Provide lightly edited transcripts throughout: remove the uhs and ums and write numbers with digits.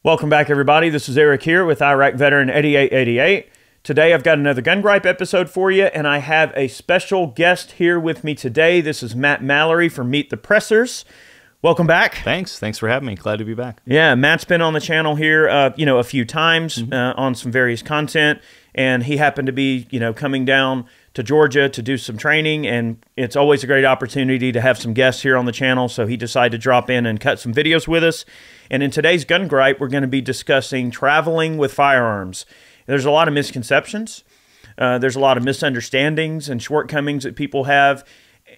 Welcome back, everybody. This is Eric here with Iraq Veteran 8888. Today, I've got another Gun Gripe episode for you, and I have a special guest here with me today. This is Matt Mallory from Meet the Pressers. Welcome back. Thanks for having me. Glad to be back. Yeah, Matt's been on the channel here, a few times on some various content, and he happened to be, coming down to Georgia to do some training, and it's always a great opportunity to have some guests here on the channel, so he decided to drop in and cut some videos with us. And in today's Gun Gripe, we're going to be discussing traveling with firearms. There's a lot of misconceptions. There's a lot of misunderstandings and shortcomings that people have.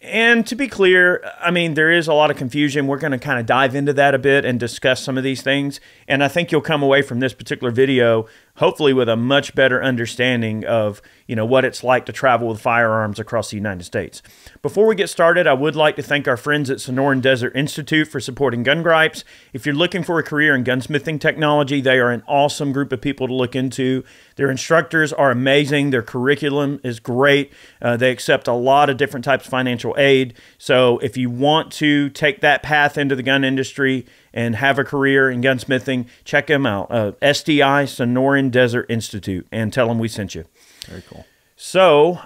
And to be clear, I mean, there is a lot of confusion. We're going to kind of dive into that a bit and discuss some of these things. And I think you'll come away from this particular video hopefully with a much better understanding of, what it's like to travel with firearms across the United States. Before we get started, I would like to thank our friends at Sonoran Desert Institute for supporting Gun Gripes. If you're looking for a career in gunsmithing technology, they are an awesome group of people to look into. Their instructors are amazing. Their curriculum is great. They accept a lot of different types of financial aid. So if you want to take that path into the gun industry and have a career in gunsmithing, check them out. SDI, Sonoran Desert Institute, and tell them we sent you. Very cool. So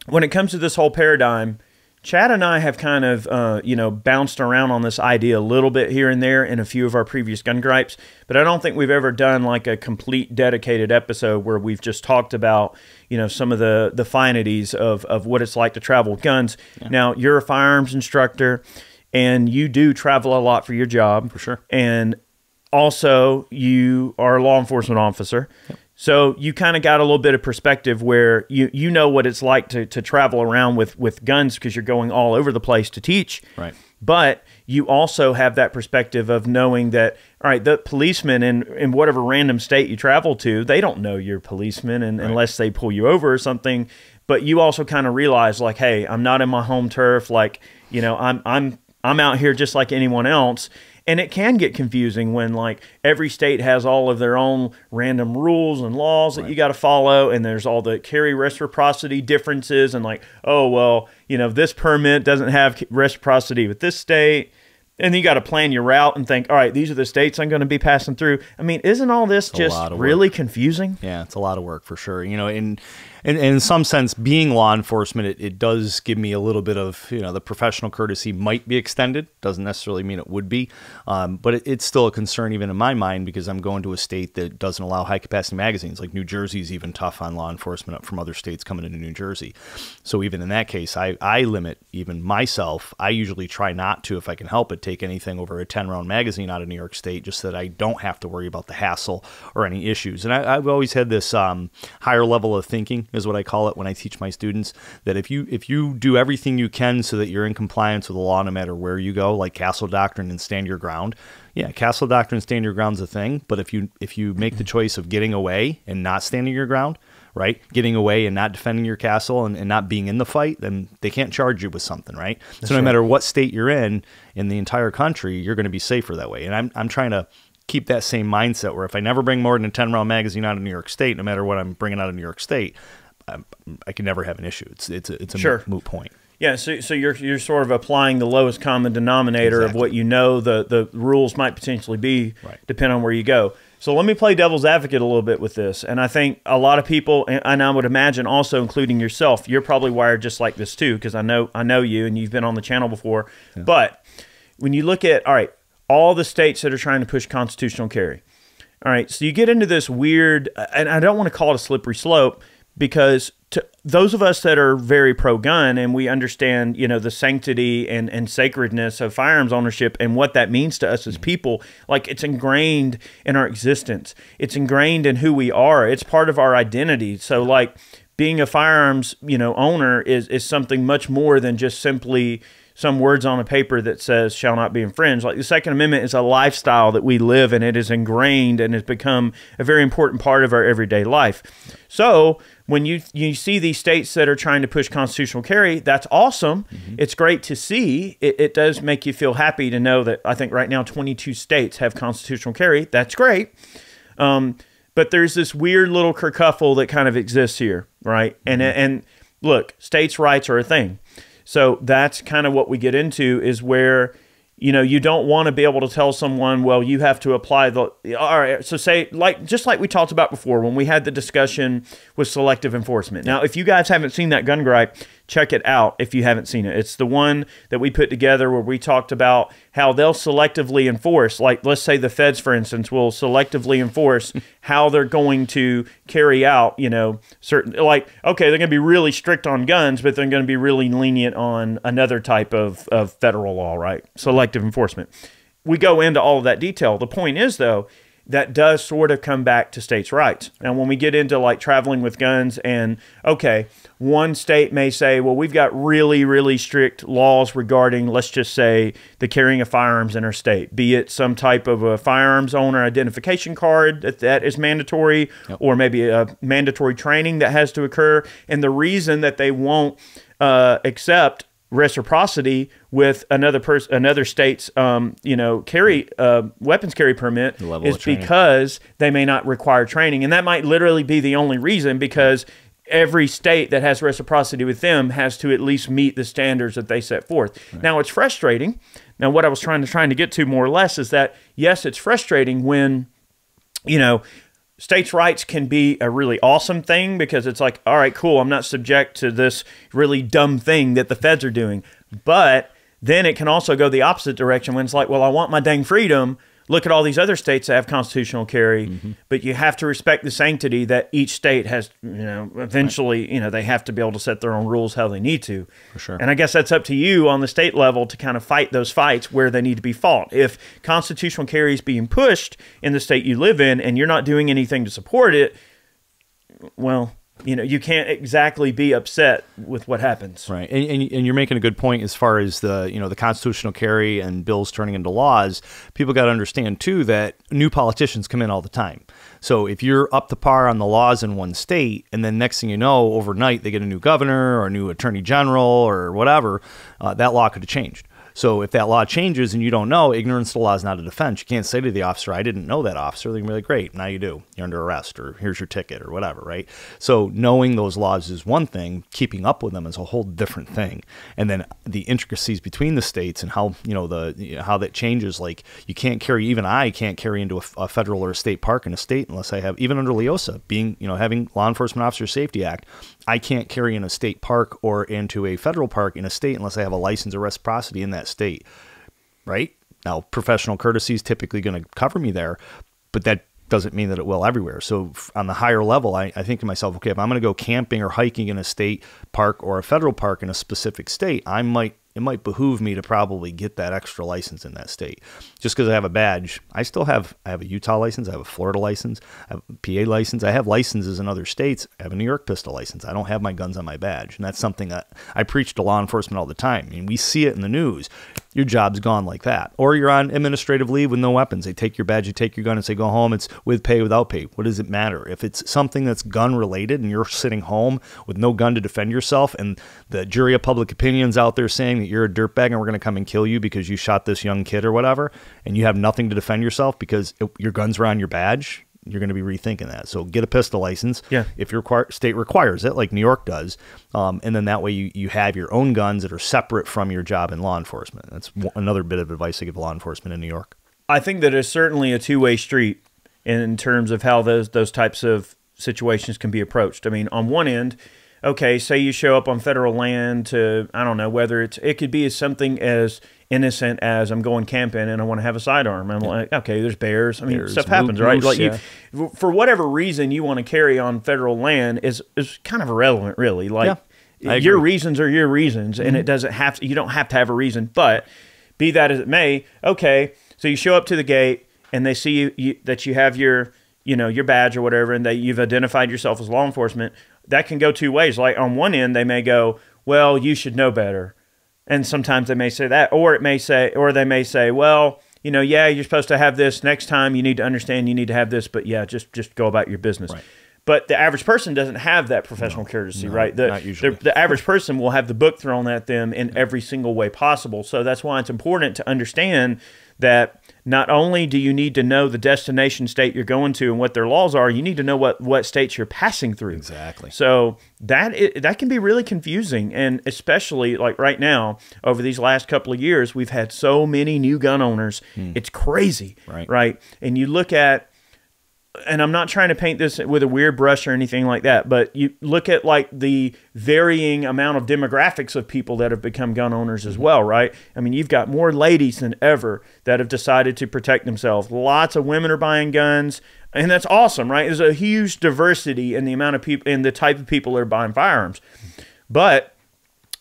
when it comes to this whole paradigm, Chad and I have kind of, bounced around on this idea a little bit here and there in a few of our previous Gun Gripes, but I don't think we've ever done like a complete dedicated episode where we've just talked about, some of the finities of what it's like to travel with guns. Yeah. Now, you're a firearms instructor, and you do travel a lot for your job. For sure. And also, you are a law enforcement officer. Yep. So you kind of got a little bit of perspective where you know what it's like to travel around with guns because you're going all over the place to teach. Right. But you also have that perspective of knowing that, all right, the policemen in whatever random state you travel to, they don't know you're a policeman unless they pull you over or something. But you also kind of realize, like, hey, I'm not in my home turf. Like, I'm out here just like anyone else. And it can get confusing when, like, every state has all of their own random rules and laws that you got to follow, and there's all the carry reciprocity differences, and like, oh, well, this permit doesn't have reciprocity with this state. And then you got to plan your route and think, all right, these are the states I'm going to be passing through. I mean, isn't all this just really confusing? Yeah, it's a lot of work for sure. In some sense, being law enforcement, it does give me a little bit of, the professional courtesy might be extended. Doesn't necessarily mean it would be. But it's still a concern even in my mind because I'm going to a state that doesn't allow high-capacity magazines. Like New Jersey's even tough on law enforcement from other states coming into New Jersey. So even in that case, I limit even myself. I usually try not to, if I can help it, take anything over a 10-round magazine out of New York State just so that I don't have to worry about the hassle or any issues. And I've always had this higher level of thinking, is what I call it when I teach my students, that if you do everything you can so that you're in compliance with the law no matter where you go, like Castle Doctrine and stand your ground. Yeah, Castle Doctrine, stand your ground's a thing, but if you make the choice of getting away and not standing your ground, right? Getting away and not defending your castle and not being in the fight, then they can't charge you with something, right? That's so no matter what state you're in the entire country, you're going to be safer that way. And I'm trying to keep that same mindset where if I never bring more than a 10-round magazine out of New York State, no matter what I'm bringing out of New York State, I can never have an issue. It's a moot point. Yeah, so you're sort of applying the lowest common denominator of what the rules might potentially be, depending on where you go. So let me play devil's advocate a little bit with this. And I think a lot of people, and I would imagine also including yourself, you're probably wired just like this too, because I know you and you've been on the channel before. Yeah. But when you look at, all the states that are trying to push constitutional carry, all right, so you get into this weird, and I don't want to call it a slippery slope, because to those of us that are very pro-gun and we understand, the sanctity and sacredness of firearms ownership and what that means to us as people, like it's ingrained in our existence. It's ingrained in who we are. It's part of our identity. So like being a firearms, owner is something much more than just simply some words on a paper that says shall not be infringed. Like the Second Amendment is a lifestyle that we live, and it is ingrained and has become a very important part of our everyday life. So when you see these states that are trying to push constitutional carry, that's awesome. It's great to see. It does make you feel happy to know that I think right now 22 states have constitutional carry. That's great. But there's this weird little kerfuffle that kind of exists here, right? And look, states' rights are a thing. So that's kind of what we get into, is where you don't want to be able to tell someone, well, you have to apply all right, so say, just like we talked about before when we had the discussion with selective enforcement. Now, if you guys haven't seen that gun gripe, check it out if you haven't seen it. It's the one that we put together where we talked about how they'll selectively enforce, like let's say the feds, for instance, will selectively enforce how they're going to carry out, certain, like, okay, they're going to be really strict on guns, but they're going to be really lenient on another type of federal law, right? Selective enforcement. We go into all of that detail. The point is, though, that does sort of come back to states' rights. Now, when we get into like traveling with guns and, okay, one state may say, well, we've got really, really strict laws regarding, let's just say, the carrying of firearms in our state, be it some type of a firearms owner identification card that is mandatory, or maybe a mandatory training that has to occur. And the reason that they won't accept reciprocity with another state's carry weapons carry permit is because they may not require training, and that might literally be the only reason, because every state that has reciprocity with them has to at least meet the standards that they set forth. Right. Now, it's frustrating. Now, what I was trying to get to more or less is that, yes, it's frustrating when states' rights can be a really awesome thing, because it's like, all right, cool, I'm not subject to this really dumb thing that the feds are doing. But then it can also go the opposite direction when it's like, well, I want my dang freedom. Look at all these other states that have constitutional carry, but you have to respect the sanctity that each state has, eventually, they have to be able to set their own rules how they need to. For sure. And I guess that's up to you on the state level to kind of fight those fights where they need to be fought. If constitutional carry is being pushed in the state you live in and you're not doing anything to support it, well, you can't exactly be upset with what happens. Right. And you're making a good point as far as the constitutional carry and bills turning into laws. People got to understand, too, that new politicians come in all the time. So if you're up to par on the laws in one state, and then next thing you know, overnight they get a new governor or a new attorney general or whatever, that law could have changed. So if that law changes and you don't know, ignorance of the law is not a defense. You can't say to the officer, I didn't know that, officer. They can be like, great, now you do. You're under arrest, or here's your ticket, or whatever, right? So knowing those laws is one thing. Keeping up with them is a whole different thing. And then the intricacies between the states and how, how that changes. Like, you can't carry, even I can't carry into a federal or a state park in a state unless I have, even under LEOSA, being, having Law Enforcement Officer Safety Act, I can't carry in a state park or into a federal park in a state unless I have a license or reciprocity in that state, right? Now, professional courtesy is typically going to cover me there, but that doesn't mean that it will everywhere. So on the higher level, I think to myself, okay, if I'm going to go camping or hiking in a state park or a federal park in a specific state, it might behoove me to probably get that extra license in that state. Just because I have a badge, I have a Utah license, I have a Florida license, I have a PA license, I have licenses in other states, I have a New York pistol license. I don't have my guns on my badge. And that's something that I preach to law enforcement all the time. I mean, we see it in the news. Your job's gone like that. Or you're on administrative leave with no weapons. They take your badge, you take your gun and say, go home. It's with pay, without pay. What does it matter? If it's something that's gun related and you're sitting home with no gun to defend yourself, and the jury of public opinion's out there saying that you're a dirtbag and we're going to come and kill you because you shot this young kid or whatever, and you have nothing to defend yourself because your guns are on your badge, you're going to be rethinking that. So get a pistol license if your state requires it, like New York does. And then that way you have your own guns that are separate from your job in law enforcement. That's another bit of advice I give law enforcement in New York. I think that it's certainly a two-way street in terms of how those types of situations can be approached. I mean, on one end, okay, say you show up on federal land to, I don't know, whether it could be something as innocent as I'm going camping and I want to have a sidearm. I'm like, okay, there's bears. I mean, stuff happens, right? Like for whatever reason you want to carry on federal land is kind of irrelevant, really. Like your reasons are your reasons, and it doesn't have to, you don't have to have a reason. But be that as it may, okay, so you show up to the gate and they see that you have your badge or whatever, and that you've identified yourself as law enforcement. That can go two ways. Like on one end, they may go, well, you should know better. And sometimes they may say that, or they may say, well, you're supposed to have this. Next time you need to understand you need to have this, but yeah, just go about your business. Right. But the average person doesn't have that professional courtesy, right? Not usually. The average person will have the book thrown at them in every single way possible. So that's why it's important to understand that not only do you need to know the destination state you're going to and what their laws are, you need to know what states you're passing through. Exactly. So that can be really confusing, and especially like right now, over these last couple of years, we've had so many new gun owners. It's crazy, right? And you look at, and I'm not trying to paint this with a weird brush or anything like that, but you look at like the varying amount of demographics of people that have become gun owners as well, right? I mean, you've got more ladies than ever that have decided to protect themselves. Lots of women are buying guns, and that's awesome, right? There's a huge diversity in the amount of people, in the type of people that are buying firearms. But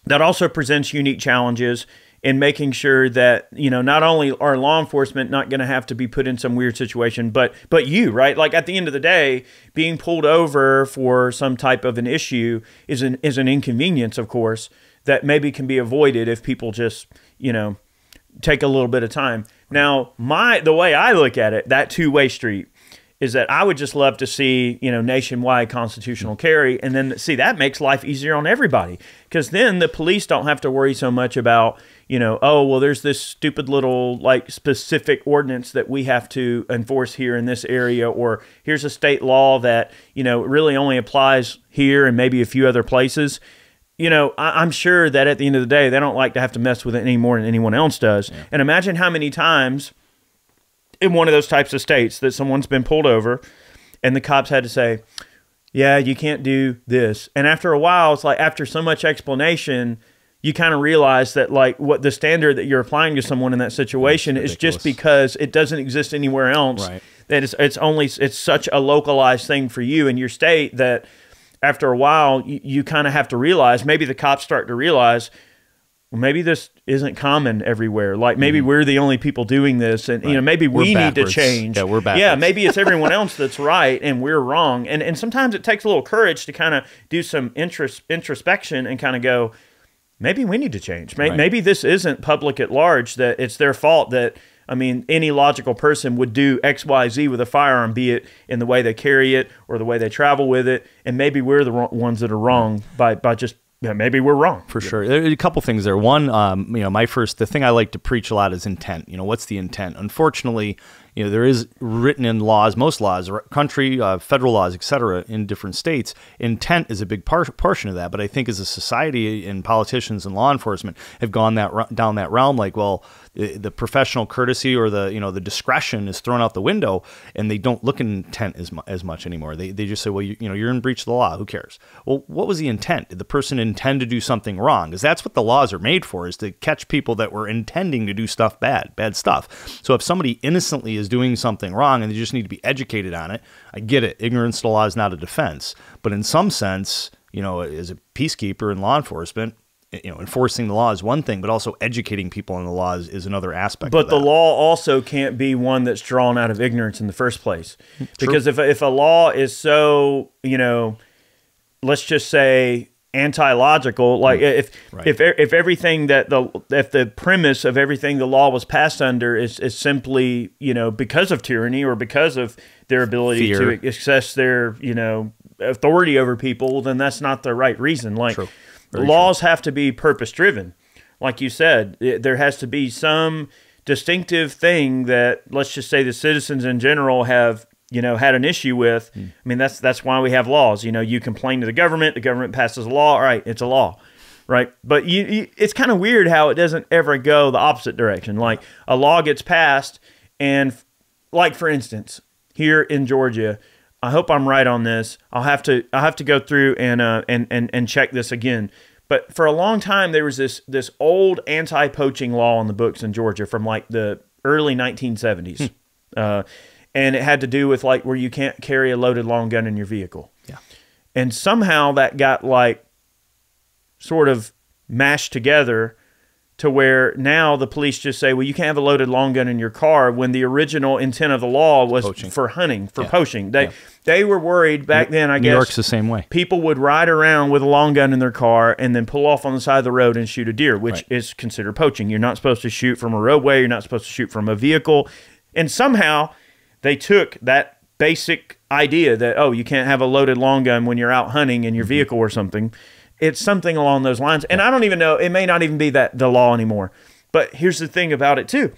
that also presents unique challenges in making sure that, you know, not only are law enforcement not going to have to be put in some weird situation, but you, right? Like at the end of the day, being pulled over for some type of an issue is an inconvenience, of course, that maybe can be avoided if people just, you know, take a little bit of time. Now, the way I look at it, that two-way street, is that I would just love to see, you know, nationwide constitutional carry, and then see that makes life easier on everybody, because then the police don't have to worry so much about, you know, oh, well, there's this stupid little like specific ordinance that we have to enforce here in this area, or here's a state law that, you know, really only applies here and maybe a few other places. You know, I'm sure that at the end of the day, they don't like to have to mess with it any more than anyone else does. Yeah. And imagine how many times in one of those types of states that someone's been pulled over and the cops had to say, yeah, you can't do this. And after a while, it's like after so much explanation, you kind of realize that like what the standard that you're applying to someone in that situation is just because it doesn't exist anywhere else. Right. That it's such a localized thing for you in your state that after a while, you kind of have to realize, maybe the cops start to realize, well, maybe this isn't common everywhere. Like maybe we're the only people doing this, and you know, maybe we need to change. Yeah, we're backwards. Yeah, maybe it's everyone else that's right and we're wrong. And sometimes it takes a little courage to kind of do some introspection and kind of go, maybe we need to change. Maybe this isn't public at large, that it's their fault that, I mean, any logical person would do X, Y, Z with a firearm, be it in the way they carry it or the way they travel with it. And maybe we're the ones that are wrong by just, yeah, maybe we're wrong. For sure. There are a couple things there. One, you know, the thing I like to preach a lot is intent. You know, what's the intent? Unfortunately, you know, there is written in laws, most laws, country, federal laws, et cetera, in different states. Intent is a big portion of that. But I think as a society and politicians and law enforcement have gone down that realm, like, well, the professional courtesy or the, you know, the discretion is thrown out the window, and they don't look at intent as much anymore. They just say, well, you know, you're in breach of the law. Who cares? Well, what was the intent? Did the person intend to do something wrong? Because that's what the laws are made for, is to catch people that were intending to do stuff bad stuff. So if somebody innocently is doing something wrong and they just need to be educated on it, I get it. Ignorance to the law is not a defense. But in some sense, you know, as a peacekeeper in law enforcement, you know, enforcing the law is one thing, but also educating people on the law is another aspect. But the law also can't be one that's drawn out of ignorance in the first place. Because if a law is so, you know, let's just say anti-logical, like if everything that if the premise of everything the law was passed under is simply, you know, because of tyranny or because of their ability to access their, you know, authority over people, then that's not the right reason. Like laws have to be purpose-driven. Like you said, there has to be some distinctive thing that, let's just say, the citizens in general have, you know, had an issue with. I mean, that's why we have laws. You know, you complain to the government passes a law, all right, it's a law, right? But it's kind of weird how it doesn't ever go the opposite direction. Like a law gets passed, and like for instance, here in Georgia, I hope I'm right on this. I'll have to go through and check this again. But for a long time, there was this old anti-poaching law on the books in Georgia from like the early 1970s. And it had to do with like where you can't carry a loaded long gun in your vehicle. Yeah. And somehow that got like sort of mashed together to where now the police just say, well, you can't have a loaded long gun in your car, when the original intent of the law was for hunting, for poaching. They were worried back then, I guess. New York's the same way. People would ride around with a long gun in their car and then pull off on the side of the road and shoot a deer, which is considered poaching. You're not supposed to shoot from a roadway. You're not supposed to shoot from a vehicle. And somehow they took that basic idea that, oh, you can't have a loaded long gun when you're out hunting in your vehicle or something. It's something along those lines. And I don't even know, it may not even be that the law anymore. But here's the thing about it too,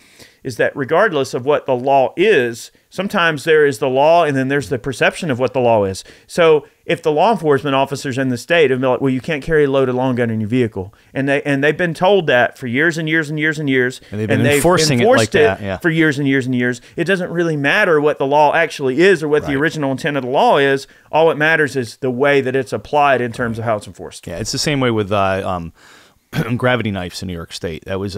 is that regardless of what the law is, sometimes there is the law and then there's the perception of what the law is. So if the law enforcement officers in the state have been like, well, you can't carry a loaded long gun in your vehicle, and they've been told that for years and years and years and years, and they've been enforcing it like that, yeah, for years and years and years, it doesn't really matter what the law actually is or what the original intent of the law is. All it matters is the way that it's applied in terms of how it's enforced. Yeah, it's the same way with gravity knives in New York State. It was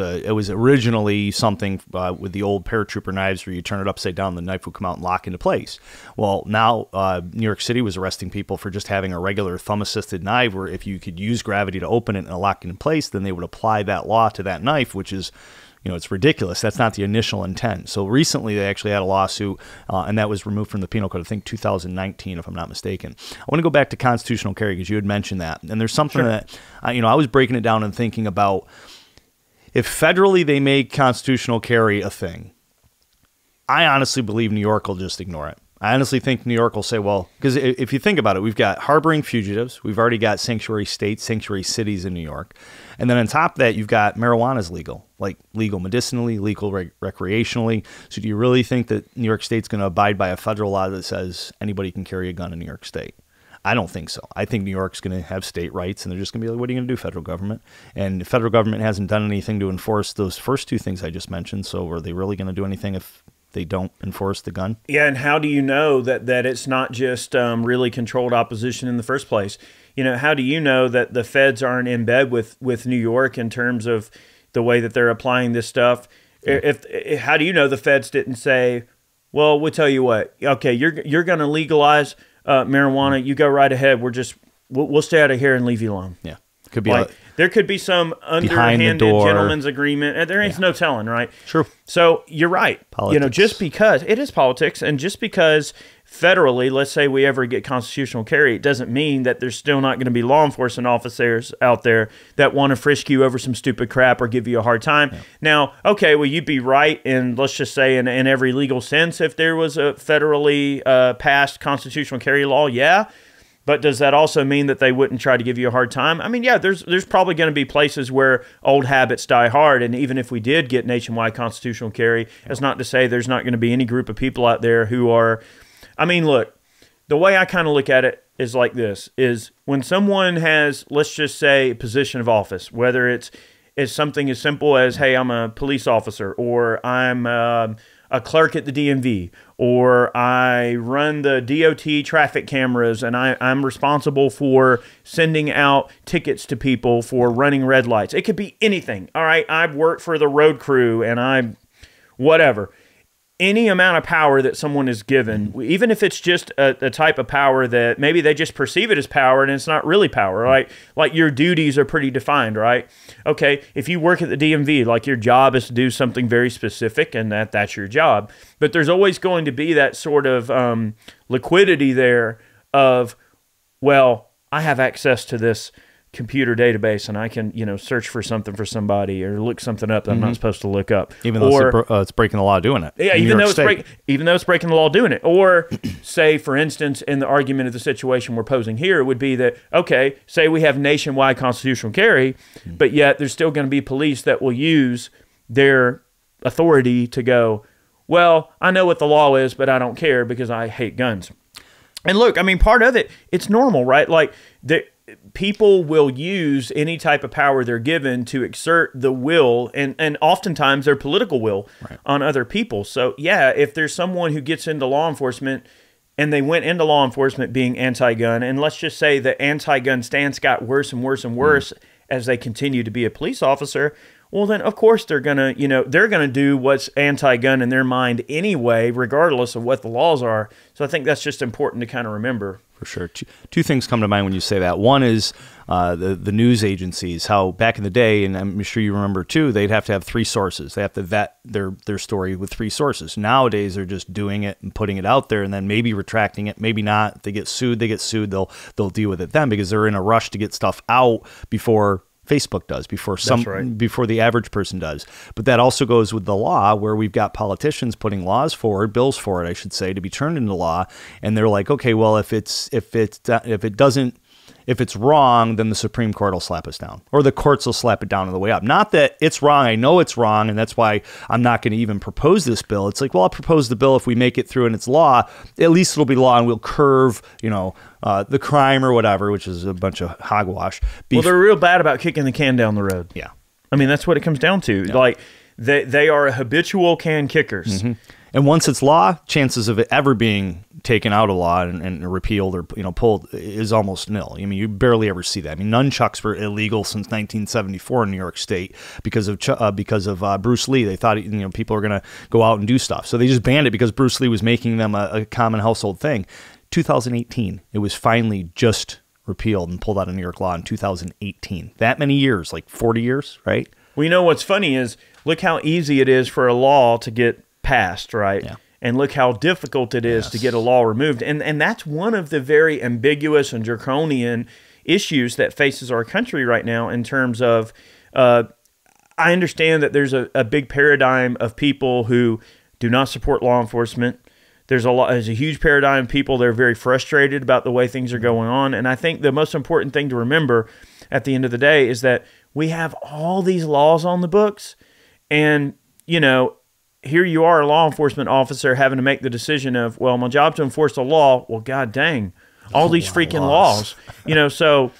originally something with the old paratrooper knives where you turn it upside down, the knife would come out and lock into place. Well, now New York City was arresting people for just having a regular thumb-assisted knife where if you could use gravity to open it and lock it in place, then they would apply that law to that knife, which is, it's ridiculous. That's not the initial intent. So recently they actually had a lawsuit, and that was removed from the penal code, I think 2019, if I'm not mistaken. I want to go back to constitutional carry because you had mentioned that. And there's something that, I was breaking it down and thinking about if federally they make constitutional carry a thing, I honestly believe New York will just ignore it. I honestly think New York will say, well, because if you think about it, we've got harboring fugitives. We've already got sanctuary states, sanctuary cities in New York. And then on top of that, you've got marijuana's legal, like legal medicinally, legal recreationally. So do you really think that New York State's going to abide by a federal law that says anybody can carry a gun in New York State? I don't think so. I think New York's going to have state rights, and they're just going to be like, what are you going to do, federal government? And the federal government hasn't done anything to enforce those first two things I just mentioned. So are they really going to do anything if they don't enforce the gun? Yeah, and how do you know that it's not just really controlled opposition in the first place? How do you know that the feds aren't in bed with New York in terms of the way that they're applying this stuff? How do you know the feds didn't say, well, we'll tell you what, okay, you're going to legalize marijuana, you go right ahead, we'll stay out of here and leave you alone. Yeah. Could be there could be some underhanded gentleman's agreement. There ain't no telling, right? True. So you're right. Politics. Just because it is politics, and just because federally, let's say we ever get constitutional carry, it doesn't mean that there's still not going to be law enforcement officers out there that want to frisk you over some stupid crap or give you a hard time. Yeah. Now, okay, well, you'd be right in, let's just say, in every legal sense if there was a federally passed constitutional carry law, yeah. But does that also mean that they wouldn't try to give you a hard time? I mean, yeah, there's probably going to be places where old habits die hard, and even if we did get nationwide constitutional carry, that's not to say there's not going to be any group of people out there who are... I mean, look, the way I kind of look at it is like this, is when someone has, let's just say, a position of office, whether it's something as simple as, hey, I'm a police officer, or I'm a clerk at the DMV, or I run the DOT traffic cameras and I'm responsible for sending out tickets to people for running red lights. It could be anything. All right, I've worked for the road crew and I'm whatever. Any amount of power that someone is given, even if it's just a type of power that maybe they just perceive it as power and it's not really power, right? Like your duties are pretty defined, right? Okay, if you work at the DMV, like your job is to do something very specific and that's your job. But there's always going to be that sort of liquidity there of, well, I have access to this computer database and I can, search for something for somebody or look something up that I'm not supposed to look up. Even though it's breaking the law doing it. Yeah, even though it's breaking the law doing it. Or say, for instance, in the argument of the situation we're posing here would be that, okay, say we have nationwide constitutional carry, but yet there's still going to be police that will use their authority to go, well, I know what the law is, but I don't care because I hate guns. And look, I mean, part of it, it's normal, right? Like, people will use any type of power they're given to exert the will and oftentimes their political will on other people. So yeah, if there's someone who gets into law enforcement and they went into law enforcement being anti-gun, and let's just say the anti-gun stance got worse and worse and worse as they continue to be a police officer, well then of course they're gonna do what's anti-gun in their mind anyway, regardless of what the laws are. So I think that's just important to kind of remember. For sure. Two things come to mind when you say that. One is the news agencies, how back in the day, and I'm sure you remember too, they'd have to have 3 sources. They have to vet their story with 3 sources. Nowadays, they're just doing it and putting it out there and then maybe retracting it, maybe not. If they get sued, they'll deal with it then because they're in a rush to get stuff out before Facebook does, before the average person does. But that also goes with the law, where we've got politicians putting bills forward, I should say, to be turned into law. And they're like, okay, well, if it doesn't If it's wrong, then the Supreme Court will slap us down, or the courts will slap it down on the way up. Not that it's wrong. I know it's wrong, and that's why I'm not going to even propose this bill. It's like, well, I'll propose the bill. If we make it through and it's law, at least it'll be law, and we'll curve, the crime or whatever, which is a bunch of hogwash. Well, they're real bad about kicking the can down the road. Yeah. I mean, that's what it comes down to. Yeah. Like, they are habitual can kickers. Mm-hmm. And once it's law, chances of it ever being taken out of law and repealed or pulled is almost nil. I mean, you barely ever see that. I mean, nunchucks were illegal since 1974 in New York State because of Bruce Lee. They thought people were going to go out and do stuff, so they just banned it because Bruce Lee was making them a common household thing. 2018, it was finally just repealed and pulled out of New York law in 2018. That many years, like 40 years, right? Well, what's funny is look how easy it is for a law to get passed, right? Yeah. And look how difficult it is to get a law removed. And that's one of the very ambiguous and draconian issues that faces our country right now in terms of, I understand that there's a big paradigm of people who do not support law enforcement. There's a huge paradigm of people that are very frustrated about the way things are going on. And I think the most important thing to remember at the end of the day is that we have all these laws on the books, and, here you are, a law enforcement officer, having to make the decision of, well, my job's to enforce the law. Well, god dang, all these freaking laws. So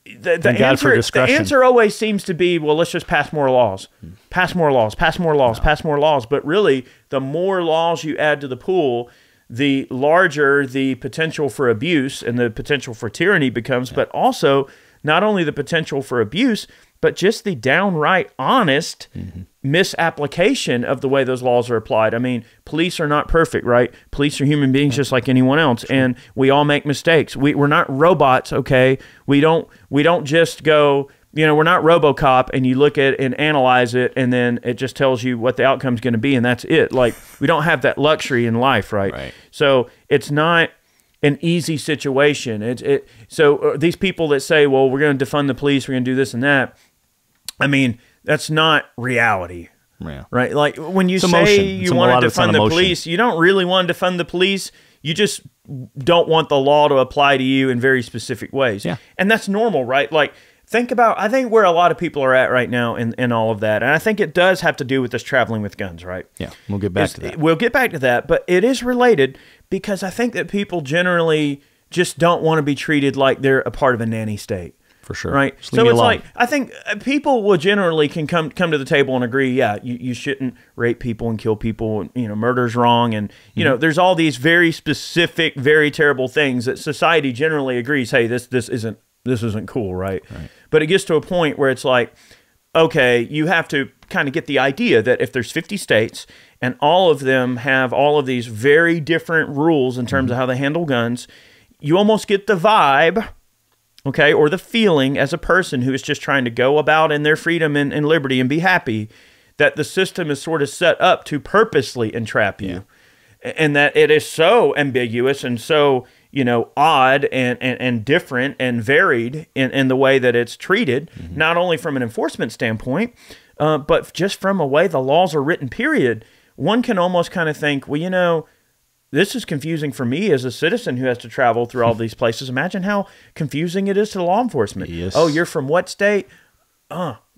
the answer always seems to be, well, let's just pass more laws. Pass more laws, pass more laws, pass more laws. But really, the more laws you add to the pool, the larger the potential for abuse and the potential for tyranny becomes, but also not only the potential for abuse, but just the downright honest misapplication of the way those laws are applied. I mean, police are not perfect, right? Police are human beings just like anyone else, and we all make mistakes. We're not robots, okay? We don't just go, we're not RoboCop, and you look at it and analyze it, and then it just tells you what the outcome's going to be, and that's it. Like, we don't have that luxury in life, right? So it's not an easy situation. So these people that say, well, we're going to defund the police, we're going to do this and that, I mean, that's not reality, right? Like, when you say you want to defund the police, you don't really want to defund the police. You just don't want the law to apply to you in very specific ways. Yeah. And that's normal, right? Like, I think where a lot of people are at right now in all of that, and I think it does have to do with this traveling with guns, right? Yeah, we'll get back to that. We'll get back to that, but it is related because I think that people generally just don't want to be treated like they're a part of a nanny state. For sure. Right. So it's like, I think people will generally can come to the table and agree, yeah, you shouldn't rape people and kill people, and, murder's wrong. And, there's all these very specific, very terrible things that society generally agrees, hey, this isn't cool, right? But it gets to a point where it's like, okay, you have to kind of get the idea that if there's 50 states and all of them have all of these very different rules in terms of how they handle guns, you almost get the vibe, okay, or the feeling as a person who is just trying to go about in their freedom and liberty and be happy, that the system is sort of set up to purposely entrap you. And that it is so ambiguous and so, odd and different and varied in the way that it's treated, not only from an enforcement standpoint, but just from a way the laws are written, period. One can almost kind of think, well, this is confusing for me as a citizen who has to travel through all these places. Imagine how confusing it is to law enforcement. Yes. Oh, you're from what state?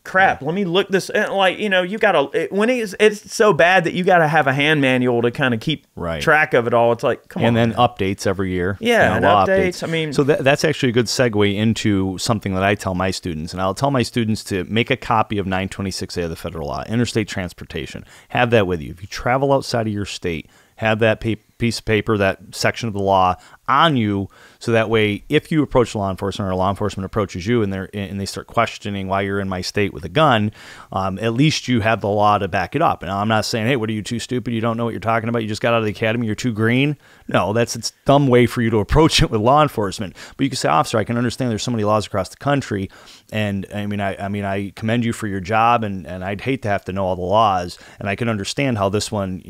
Crap. Let me look this. Like, you gotta, when it's so bad that you gotta have a hand manual to kind of keep track of it all. It's like, come on. And then updates every year. Yeah, and updates. I mean, so that's actually a good segue into something that I tell my students, and I'll tell my students to make a copy of 926A of the federal law, interstate transportation. Have that with you. If you travel outside of your state, have that piece of paper, that section of the law on you, so that way if you approach law enforcement or law enforcement approaches you and they start questioning why you're in my state with a gun, at least you have the law to back it up. And I'm not saying, hey, what are you, too stupid? You don't know what you're talking about? You just got out of the academy, you're too green? No, it's a dumb way for you to approach it with law enforcement. But you can say, officer, I can understand there's so many laws across the country, and I commend you for your job, and I'd hate to have to know all the laws, and I can understand how this one,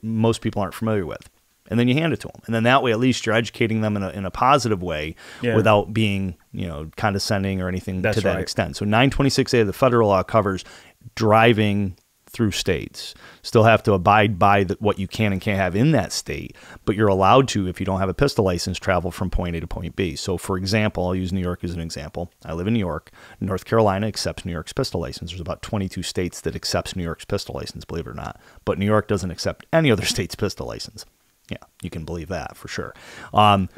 most people aren't familiar with. And then you hand it to them. And then that way, at least you're educating them in a positive way without being, condescending or anything to that extent. So 926A of the federal law covers driving through states. Still have to abide by what you can and can't have in that state, but you're allowed to, if you don't have a pistol license, travel from point A to point B. So for example, I'll use New York as an example. I live in New York. North Carolina accepts New York's pistol license. There's about 22 states that accepts New York's pistol license, believe it or not. But New York doesn't accept any other state's pistol license. Yeah, you can believe that for sure.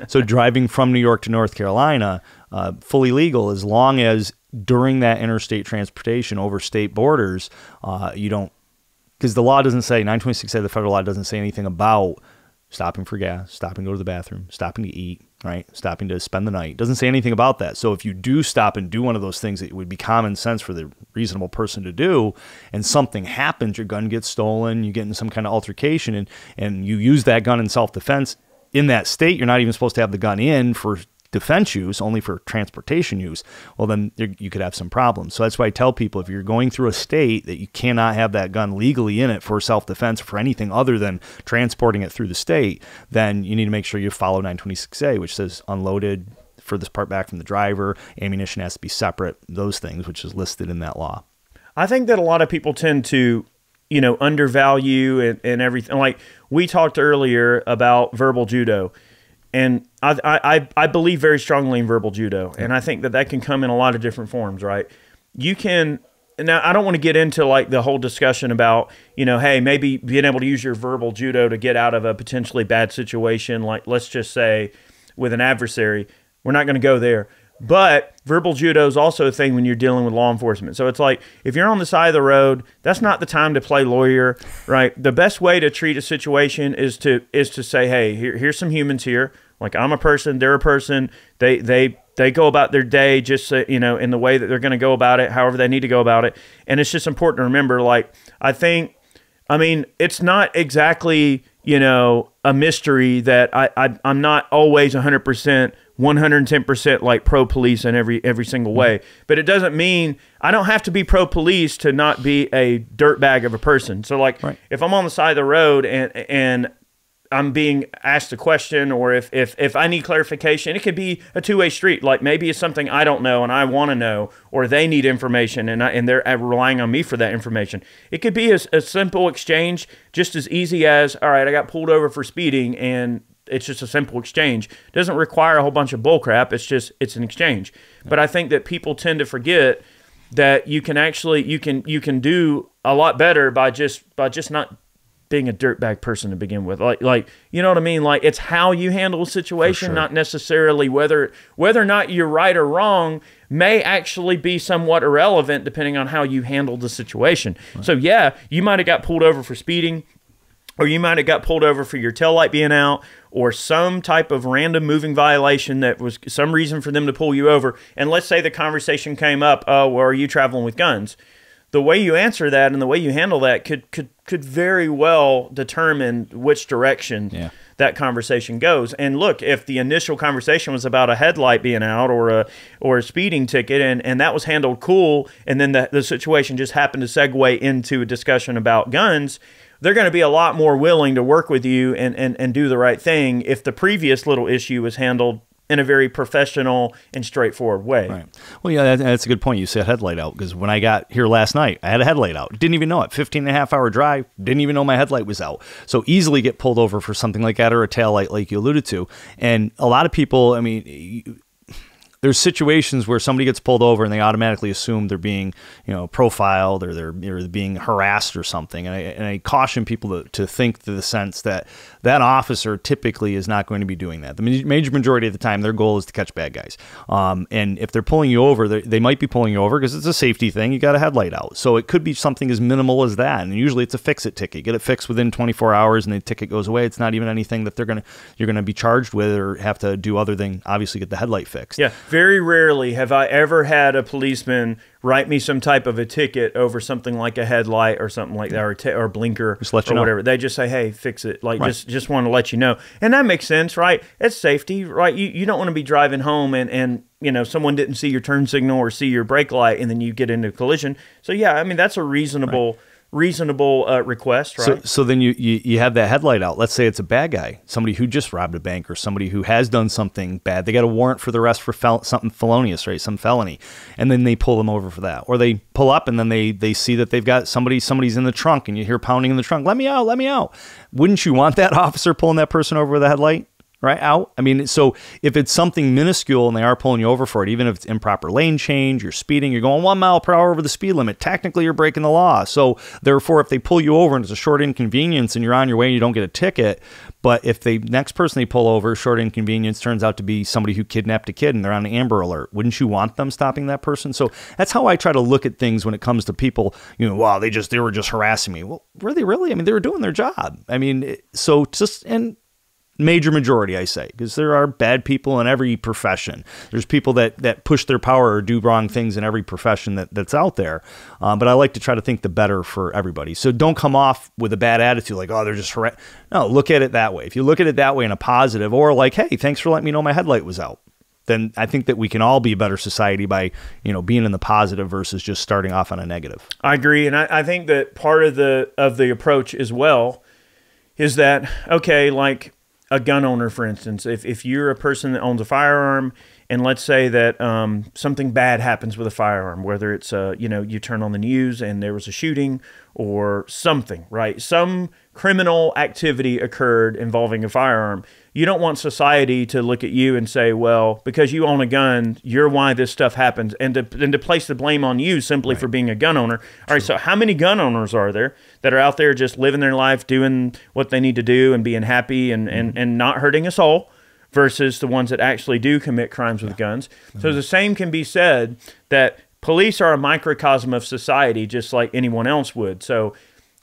So driving from New York to North Carolina, fully legal, as long as during that interstate transportation over state borders, you don't, because the law doesn't say, 926A, the federal law doesn't say anything about stopping for gas, stopping to go to the bathroom, stopping to eat, right? Stopping to spend the night. It doesn't say anything about that. So if you do stop and do one of those things that would be common sense for the reasonable person to do, and something happens, your gun gets stolen, you get in some kind of altercation, and you use that gun in self-defense, in that state, you're not even supposed to have the gun in for defense use, only for transportation use, well, then you could have some problems. So that's why I tell people, if you're going through a state that you cannot have that gun legally in it for self-defense or for anything other than transporting it through the state, then you need to make sure you follow 926A, which says unloaded, furthest part back from the driver, ammunition has to be separate, those things, which is listed in that law. I think that a lot of people tend to, undervalue and everything. Like we talked earlier about verbal judo. And I believe very strongly in verbal judo, and I think that can come in a lot of different forms, right? You can, now I don't want to get into like the whole discussion about, hey, maybe being able to use your verbal judo to get out of a potentially bad situation, like let's just say with an adversary. We're not going to go there. But verbal judo is also a thing when you're dealing with law enforcement. So it's like, if you're on the side of the road, that's not the time to play lawyer, right? The best way to treat a situation is to say, hey, here's some humans here. Like, I'm a person, they're a person. They go about their day just, in the way that they're going to go about it, however they need to go about it. And it's just important to remember, like, it's not exactly, a mystery that I'm not always 100%, 110% like pro-police in every single way. But it doesn't mean I don't have to be pro-police to not be a dirtbag of a person. So, like, if I'm on the side of the road and I'm being asked a question, or if I need clarification, it could be a two-way street. Like maybe it's something I don't know and I want to know, or they need information and they're relying on me for that information. It could be a simple exchange, just as easy as, all right, I got pulled over for speeding, and it's just a simple exchange. It doesn't require a whole bunch of bull crap. It's an exchange. But I think that people tend to forget that you can actually you can do a lot better by just not being a dirtbag person to begin with. Like you know what I mean? Like, it's how you handle a situation, sure, not necessarily whether or not you're right or wrong may actually be somewhat irrelevant depending on how you handle the situation. Right. So yeah, you might have got pulled over for speeding, or you might have got pulled over for your taillight being out, or some type of random moving violation that was some reason for them to pull you over. And let's say the conversation came up, oh, well, are you traveling with guns? The way you answer that and the way you handle that could very well determine which direction that conversation goes. And look, if the initial conversation was about a headlight being out or a speeding ticket, and that was handled cool, and then the situation just happened to segue into a discussion about guns, they're going to be a lot more willing to work with you and do the right thing if the previous little issue was handled in a very professional and straightforward way. Right. Well, yeah, that's a good point. You said headlight out, because when I got here last night, I had a headlight out. Didn't even know it. 15-and-a-half-hour drive. Didn't even know my headlight was out. So easily get pulled over for something like that, or a taillight like you alluded to. And a lot of people, there's situations where somebody gets pulled over and they automatically assume they're being, profiled, or they're being harassed or something. And I caution people to think to the sense that that officer typically is not going to be doing that. The major majority of the time, their goal is to catch bad guys. And if they're pulling you over, they might be pulling you over because it's a safety thing. You got a headlight out. So it could be something as minimal as that. And usually it's a fix-it ticket. Get it fixed within 24 hours and the ticket goes away. It's not even anything that you're going to be charged with or have to do other than obviously get the headlight fixed. Yeah. Very rarely have I ever had a policeman write me some type of a ticket over something like a headlight or something like that, or blinker, just let you or know. Whatever. They just say, hey, fix it. Like, just want to let you know. And that makes sense, right? It's safety, right? You don't want to be driving home and someone didn't see your turn signal or see your brake light and then you get into a collision. So yeah, that's a reasonable reasonable request, right? So then you have that headlight out. Let's say it's a bad guy, somebody who just robbed a bank or somebody who has done something bad. They got a warrant for the arrest for something felonious, right? Some felony. And then they pull them over for that. Or they pull up and then they see that they've got somebody's in the trunk and you hear pounding in the trunk. Let me out, let me out. Wouldn't you want that officer pulling that person over with a headlight? Right out. I mean, so if it's something minuscule and they are pulling you over for it, even if it's improper lane change, you're speeding, you're going 1 mile per hour over the speed limit, technically you're breaking the law. So therefore, if they pull you over and it's a short inconvenience and you're on your way and you don't get a ticket, but if the next person they pull over, short inconvenience, turns out to be somebody who kidnapped a kid and they're on an Amber Alert, wouldn't you want them stopping that person? So that's how I try to look at things when it comes to people, wow, they were just harassing me. Well, were they really? I mean, they were doing their job. I mean, so just, and major majority, I say, because there are bad people in every profession. There's people that push their power or do wrong things in every profession that's out there. But I like to try to think the better for everybody. So don't come off with a bad attitude like, oh, they're just No, look at it that way. If you look at it that way in a positive, or like, hey, thanks for letting me know my headlight was out, then I think that we can all be a better society by, being in the positive versus just starting off on a negative. I agree. And I think that part of the approach as well is that, okay, like, a gun owner, for instance, if you're a person that owns a firearm, and let's say that something bad happens with a firearm, whether it's you turn on the news and there was a shooting or something, right? Some criminal activity occurred involving a firearm. You don't want society to look at you and say, well, because you own a gun, you're why this stuff happens, and to place the blame on you simply for being a gun owner. All right, so how many gun owners are there that are out there just living their life, doing what they need to do and being happy and not hurting a soul, versus the ones that actually do commit crimes with guns? So the same can be said that police are a microcosm of society just like anyone else would. So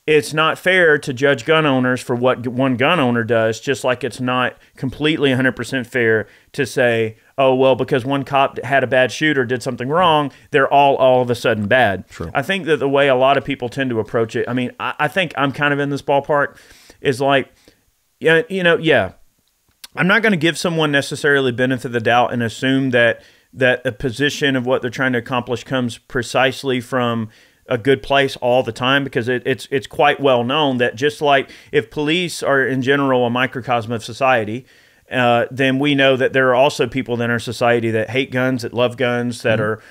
it's not fair to judge gun owners for what one gun owner does, just like it's not completely 100% fair to say, oh, well, because one cop had a bad shoot or did something wrong, they're all of a sudden bad. True. I think that the way a lot of people tend to approach it, I mean, I think I'm kind of in this ballpark, is like, I'm not going to give someone necessarily benefit of the doubt and assume that a position of what they're trying to accomplish comes precisely from a good place all the time, because it's quite well known that just like if police are in general a microcosm of society, then we know that there are also people in our society that hate guns, that love guns, that are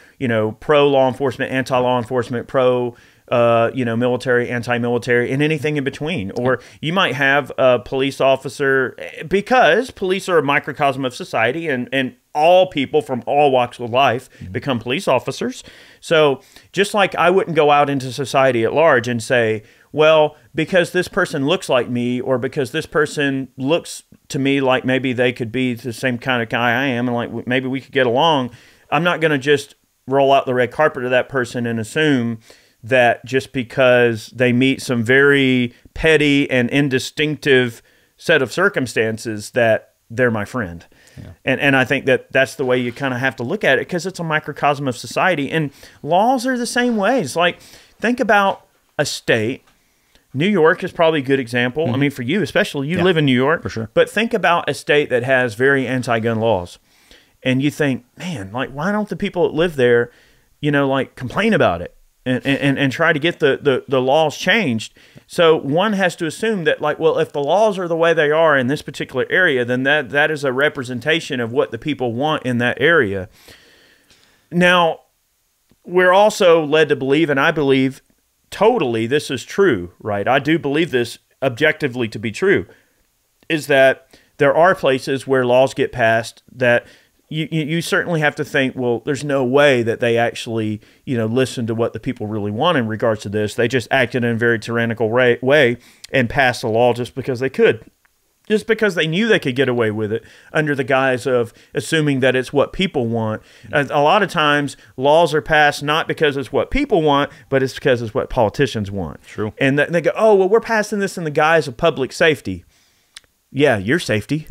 pro law enforcement, anti law enforcement, pro military, anti-military, and anything in between. Or you might have a police officer, because police are a microcosm of society, and all people from all walks of life become police officers. So just like I wouldn't go out into society at large and say, well, because this person looks like me, or because this person looks to me like maybe they could be the same kind of guy I am, and like maybe we could get along, I'm not going to just roll out the red carpet to that person and assume that just because they meet some very petty and indistinctive set of circumstances that they're my friend. Yeah. And I think that that's the way you kind of have to look at it, because it's a microcosm of society, and laws are the same ways. Like, think about a state. New York is probably a good example. Mm-hmm. I mean, for you especially, you live in New York. For sure. But think about a state that has very anti-gun laws, and you think, man, like, why don't the people that live there, like, complain about it and try to get the laws changed? So one has to assume that, like, well, if the laws are the way they are in this particular area, then that is a representation of what the people want in that area. Now, we're also led to believe, and I believe totally this is true, right? I do believe this objectively to be true, is that there are places where laws get passed that you certainly have to think, well, there's no way that they actually, listen to what the people really want in regards to this. They just acted in a very tyrannical way and passed a law just because they could, just because they knew they could get away with it under the guise of assuming that it's what people want. And a lot of times laws are passed not because it's what people want, but it's because it's what politicians want. True. And they go, oh, well, we're passing this in the guise of public safety. Yeah, your safety.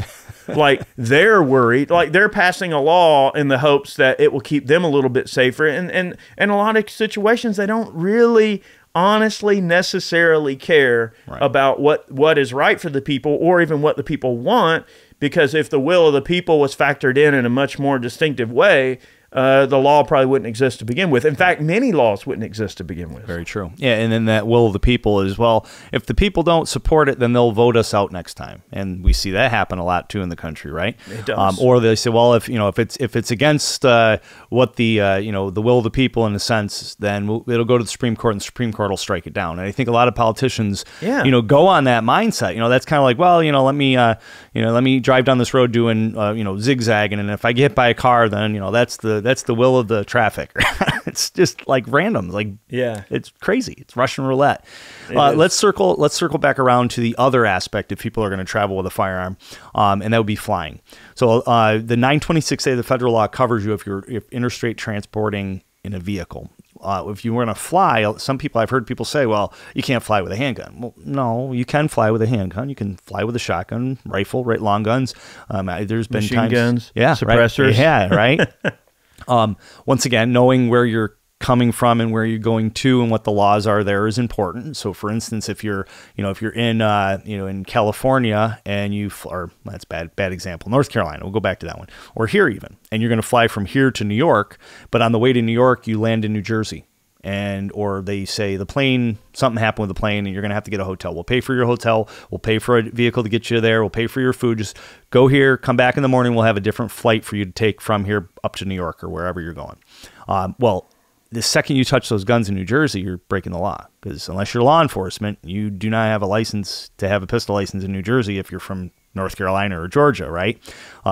Like, they're worried. Like, they're passing a law in the hopes that it will keep them a little bit safer. And in a lot of situations, they don't really honestly necessarily care about what is right for the people, or even what the people want, because if the will of the people was factored in a much more distinctive way, the law probably wouldn't exist to begin with. In fact, many laws wouldn't exist to begin with. Very true. Yeah, and then that will of the people is, well, if the people don't support it, then they'll vote us out next time. And we see that happen a lot too in the country, right? It does. Or they say, well, if it's against what the the will of the people in a sense, then it'll go to the Supreme Court, and the Supreme Court will strike it down. And I think a lot of politicians, go on that mindset. That's kind of like, well, let me drive down this road doing zigzagging, and if I get hit by a car, then that's the will of the traffic. It's just like random, it's crazy. It's Russian roulette. Let's circle back around to the other aspect if people are going to travel with a firearm, and that would be flying. So the 926A of the federal law covers you if you're interstate transporting in a vehicle. If you were going to fly, I've heard people say, well, you can't fly with a handgun. Well, no, you can fly with a handgun. You can fly with a shotgun, rifle, right? Long guns. There's been machine guns, right? suppressors. Yeah, right. Once again, knowing where you're coming from and where you're going to and what the laws are there is important. So for instance, if you're in California and that's bad example, North Carolina, we'll go back to that one, or here even, and you're going to fly from here to New York, but on the way to New York, you land in New Jersey. Or they say something happened with the plane and you're going to have to get a hotel. We'll pay for your hotel. We'll pay for a vehicle to get you there. We'll pay for your food. Just go here, come back in the morning. We'll have a different flight for you to take from here up to New York or wherever you're going. Well, the second you touch those guns in New Jersey, you're breaking the law, because unless you're law enforcement, you do not have a license to have a pistol license in New Jersey if you're from North Carolina or Georgia, right?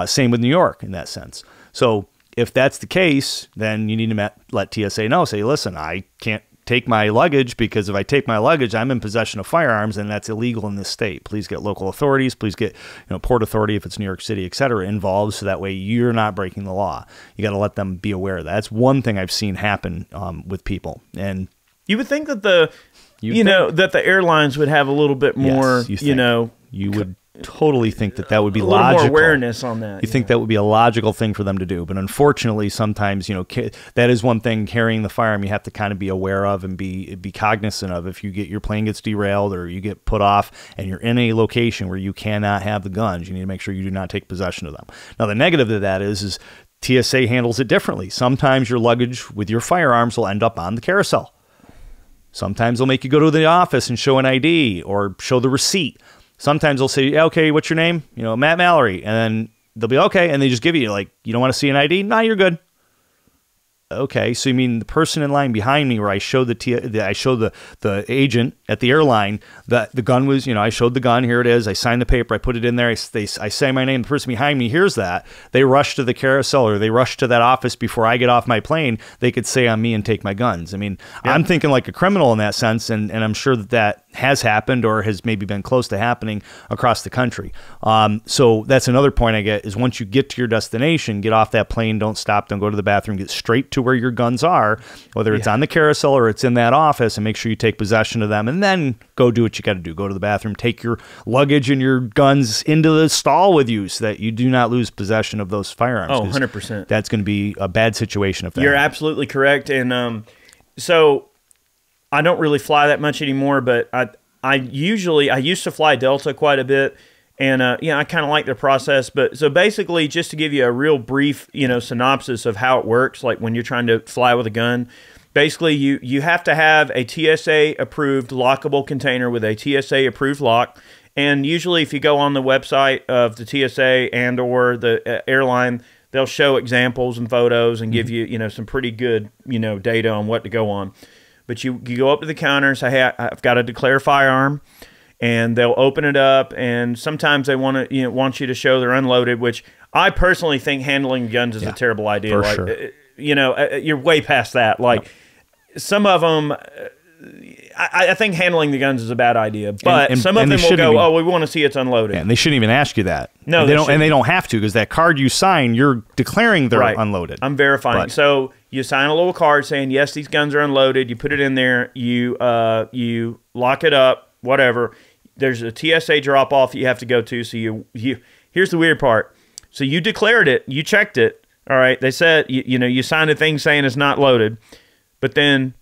Same with New York in that sense. So if that's the case, then you need to let TSA know. Say, listen, I can't take my luggage, because if I take my luggage, I'm in possession of firearms, and that's illegal in this state. Please get local authorities. Please get Port Authority, if it's New York City, et cetera, involved, so that way you're not breaking the law. You got to let them be aware of that. That's one thing I've seen happen with people. And you would think that that the airlines would have a little bit more, yes, you would totally think that would be logical. More awareness on that. You think that would be a logical thing for them to do, but unfortunately, sometimes that is one thing. Carrying the firearm, you have to kind of be aware of and be cognizant of. If your plane gets derailed or you get put off, and you're in a location where you cannot have the guns, you need to make sure you do not take possession of them. Now, the negative to that is TSA handles it differently. Sometimes your luggage with your firearms will end up on the carousel. Sometimes they'll make you go to the office and show an ID or show the receipt. Sometimes they'll say, okay, what's your name? Matt Mallory. And then they'll be, okay. And they just give you, you don't want to see an ID? Nah, you're good. Okay, so you mean the person in line behind me, where I showed the agent at the airline that the gun was, I showed the gun, here it is, I signed the paper, I put it in there, I say my name, the person behind me hears that, they rush to the carousel, or they rush to that office before I get off my plane, they could say on me and take my guns. I mean, yeah. I'm thinking like a criminal in that sense, and I'm sure that has happened or has maybe been close to happening across the country. So that's another point I get, is once you get to your destination, get off that plane, don't stop, don't go to the bathroom, get straight to where your guns are, whether it's on the carousel or it's in that office, and make sure you take possession of them, and then go do what you got to do. Go to the bathroom, take your luggage and your guns into the stall with you, so that you do not lose possession of those firearms. Oh, 100%. That's going to be a bad situation if that You're happens. Absolutely correct. And so I don't really fly that much anymore, but I used to fly Delta quite a bit. And, I kind of like their process. But so basically, just to give you a real brief, synopsis of how it works, like when you're trying to fly with a gun, basically you have to have a TSA-approved lockable container with a TSA-approved lock. And usually if you go on the website of the TSA and or the airline, they'll show examples and photos and give you, some pretty good, data on what to go on. But you go up to the counter and say, hey, I've got to declare a firearm. And they'll open it up, and sometimes they want you to show they're unloaded, which I personally think handling guns is a terrible idea. For sure. You're way past that. Some of them, I think handling the guns is a bad idea, but some of them will go, oh, we want to see it's unloaded. Yeah, and they shouldn't even ask you that. No, they don't have to, because that card you sign, you're declaring they're unloaded. I'm verifying. So you sign a little card saying, yes, these guns are unloaded. You put it in there. You lock it up. Whatever. There's a TSA drop off you have to go to. So you here's the weird part. So you declared it, you checked it. All right. They said you signed a thing saying it's not loaded. But then,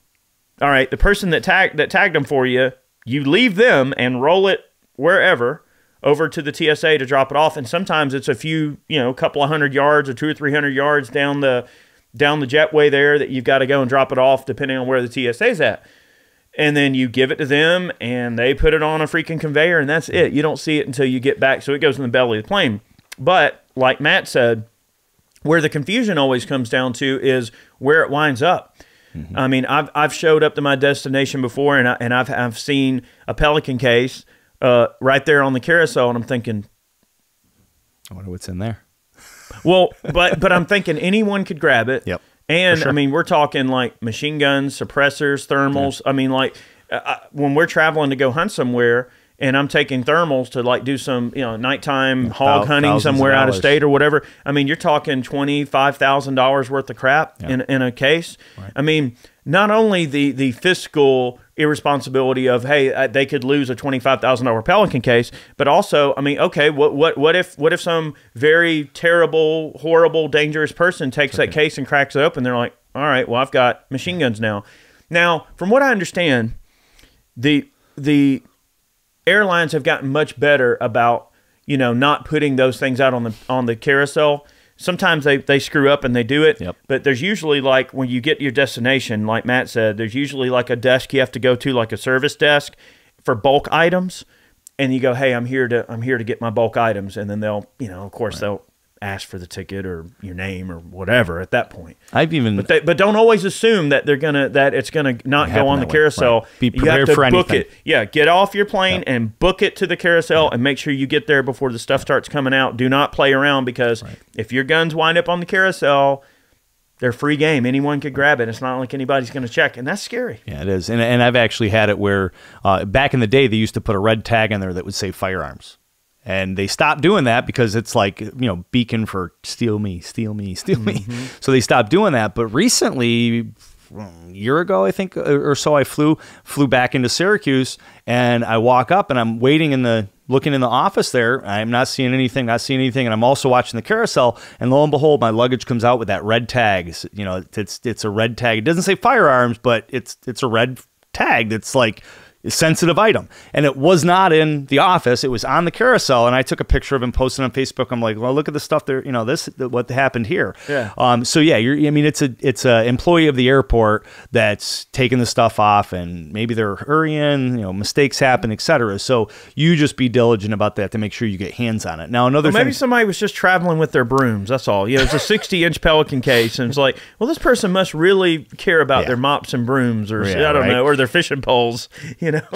all right, the person that tagged them for you, you leave them and roll it wherever over to the TSA to drop it off. And sometimes it's a few, couple of 100 yards or 200 or 300 yards down the down the jetway there that you've got to go and drop it off depending on where the TSA's at. And then you give it to them, and they put it on a freaking conveyor, and that's it. You don't see it until you get back, so it goes in the belly of the plane. But like Matt said, where the confusion always comes down to is where it winds up. Mm-hmm. I mean, I've showed up to my destination before, and I've seen a Pelican case right there on the carousel, and I'm thinking, I wonder what's in there. Well, but I'm thinking anyone could grab it. Yep. And sure. I mean, we're talking like machine guns, suppressors, thermals. Yeah. I mean, like when we're traveling to go hunt somewhere, and I'm taking thermals to like do some, nighttime hog hunting somewhere out of state or whatever. I mean, you're talking $25,000 worth of crap in a case. Right. I mean, not only the fiscal irresponsibility of, hey, they could lose a $25,000 Pelican case, but also, I mean, okay, what if some very terrible, horrible, dangerous person takes that case and cracks it open? They're like, all right, well, I've got machine guns now. Now, from what I understand, the airlines have gotten much better about, not putting those things out on the carousel. Sometimes they screw up and they do it, but there's usually, like, when you get to your destination, like Matt said, there's usually like a desk you have to go to, like a service desk for bulk items, and you go, hey, I'm here to get my bulk items, and then they'll, of course, they'll ask for the ticket or your name or whatever at that point. But don't always assume that it's gonna not go on the carousel. Right. Be prepared for anything. Book it. Yeah, get off your plane and book it to the carousel and make sure you get there before the stuff starts coming out. Do not play around, because if your guns wind up on the carousel, they're free game. Anyone could grab it. It's not like anybody's going to check, and that's scary. Yeah, it is. And I've actually had it where back in the day they used to put a red tag in there that would say firearms. And they stopped doing that because it's like, beacon for steal me, steal me, steal me. So they stopped doing that. But recently, a year ago, I think, or so, I flew back into Syracuse, and I walk up and I'm waiting looking in the office there. I'm not seeing anything, and I'm also watching the carousel, and lo and behold, my luggage comes out with that red tag. It's a red tag. It doesn't say firearms, but it's a red tag that's like a sensitive item, and it was not in the office. It was on the carousel, and I took a picture of it and posted on Facebook. I'm like, well, look at the stuff there. What happened here. Yeah. So yeah, it's a employee of the airport that's taking the stuff off, and maybe they're hurrying. Mistakes happen, etc. So you just be diligent about that to make sure you get hands on it. Now maybe somebody was just traveling with their brooms. That's all. It's a 60-inch Pelican case, and it's like, well, this person must really care about their mops and brooms, or I don't know, or their fishing poles.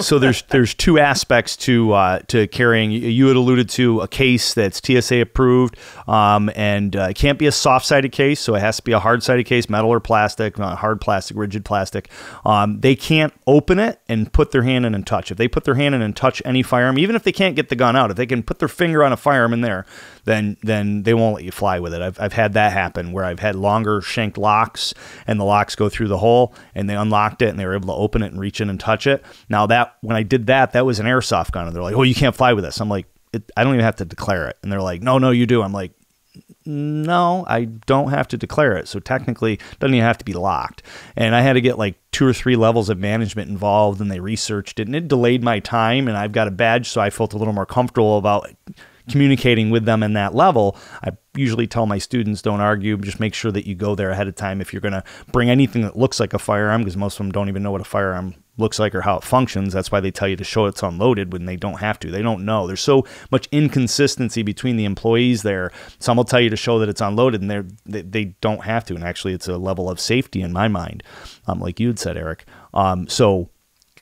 So there's two aspects to carrying. You had alluded to a case that's TSA approved, and it can't be a soft-sided case, so it has to be a hard-sided case, metal or plastic, hard plastic, rigid plastic. They can't open it and put their hand in and touch. If they put their hand in and touch any firearm, even if they can't get the gun out, if they can put their finger on a firearm in there, then they won't let you fly with it. I've had that happen where I've had longer shanked locks, and the locks go through the hole, and they unlocked it, and they were able to open it and reach in and touch it. Now when I did that was an airsoft gun, and they're like, oh, you can't fly with this. I'm like, I don't even have to declare it. And they're like, no, you do. I'm like, no, I don't have to declare it. So technically, it doesn't even have to be locked. And I had to get like 2 or 3 levels of management involved, and they researched it, and it delayed my time, and I've got a badge, so I felt a little more comfortable about communicating with them in that level. I usually tell my students, don't argue, just make sure that you go there ahead of time if you're going to bring anything that looks like a firearm, because most of them don't even know what a firearm looks like or how it functions. That's why they tell you to show it's unloaded when they don't have to. They don't know. There's so much inconsistency between the employees there. Some will tell you to show that it's unloaded, and they don't have to. And actually, it's a level of safety in my mind, like you had said, Eric. So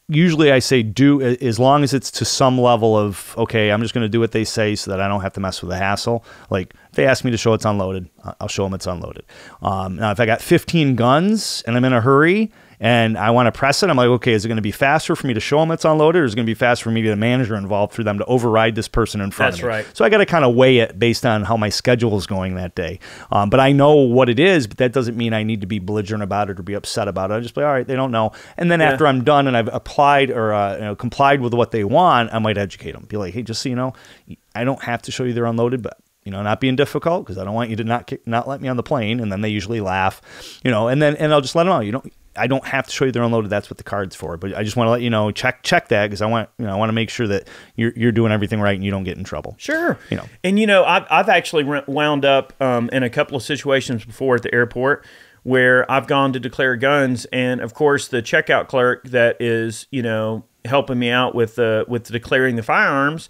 usually I say do, as long as it's to some level of, okay, I'm just going to do what they say so that I don't have to mess with the hassle. Like, if they ask me to show it's unloaded, I'll show them it's unloaded. Now, if I got 15 guns and I'm in a hurry and I want to press it, I'm like, okay, is it going to be faster for me to show them it's unloaded, or is it going to be faster for me to get a manager involved for them to override this person in front of me? That's right. So I got to kind of weigh it based on how my schedule is going that day. But I know what it is, but that doesn't mean I need to be belligerent about it or be upset about it. I just be, all right, they don't know. And then after I'm done and I've applied or complied with what they want, I might educate them. Be like, hey, just so you know, I don't have to show you they're unloaded, but not being difficult, because I don't want you to not let me on the plane. And then they usually laugh, and I'll just let them know, I don't have to show you they're unloaded. That's what the card's for. But I just want to let you know, check that, because I want to make sure that you're doing everything right and you don't get in trouble. Sure. And I've actually wound up in a couple of situations before at the airport where I've gone to declare guns, and of course the checkout clerk that is, you know, helping me out with declaring the firearms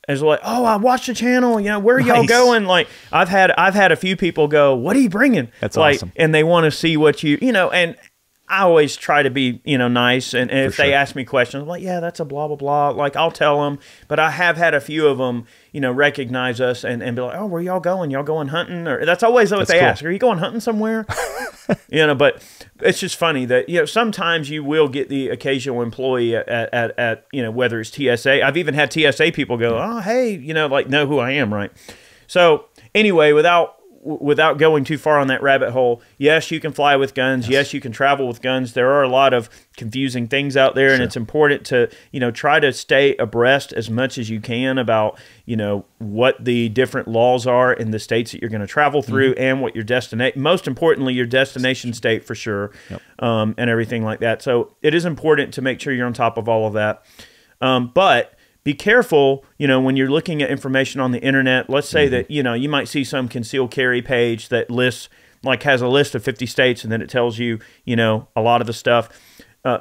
is like, oh, I watched the channel, you know, where are y'all going? Like I've had a few people go, what are you bringing? That's like, awesome. And they want to see what you know, and I always try to be, you know, nice. And if they ask me questions, I'm like, yeah, that's a blah, blah, blah. Like, I'll tell them. But I have had a few of them, you know, recognize us and be like, oh, where y'all going? Y'all going hunting? Or that's always what they ask. Are you going hunting somewhere? You know, but it's just funny that, you know, sometimes you will get the occasional employee at you know, whether it's TSA. I've even had TSA people go, oh, hey, you know, like, know who I am, right? So anyway, without going too far on that rabbit hole, yes, you can fly with guns. Yes, you can travel with guns. There are a lot of confusing things out there, and it's important to, you know, try to stay abreast as much as you can about, you know, what the different laws are in the states that you're going to travel through and what your destination, most importantly, your destination state for sure, and everything like that. So it is important to make sure you're on top of all of that. But be careful, you know, when you're looking at information on the internet. Let's say that, you know, you might see some concealed carry page that lists, like, has a list of 50 states, and then it tells you, you know, a lot of the stuff.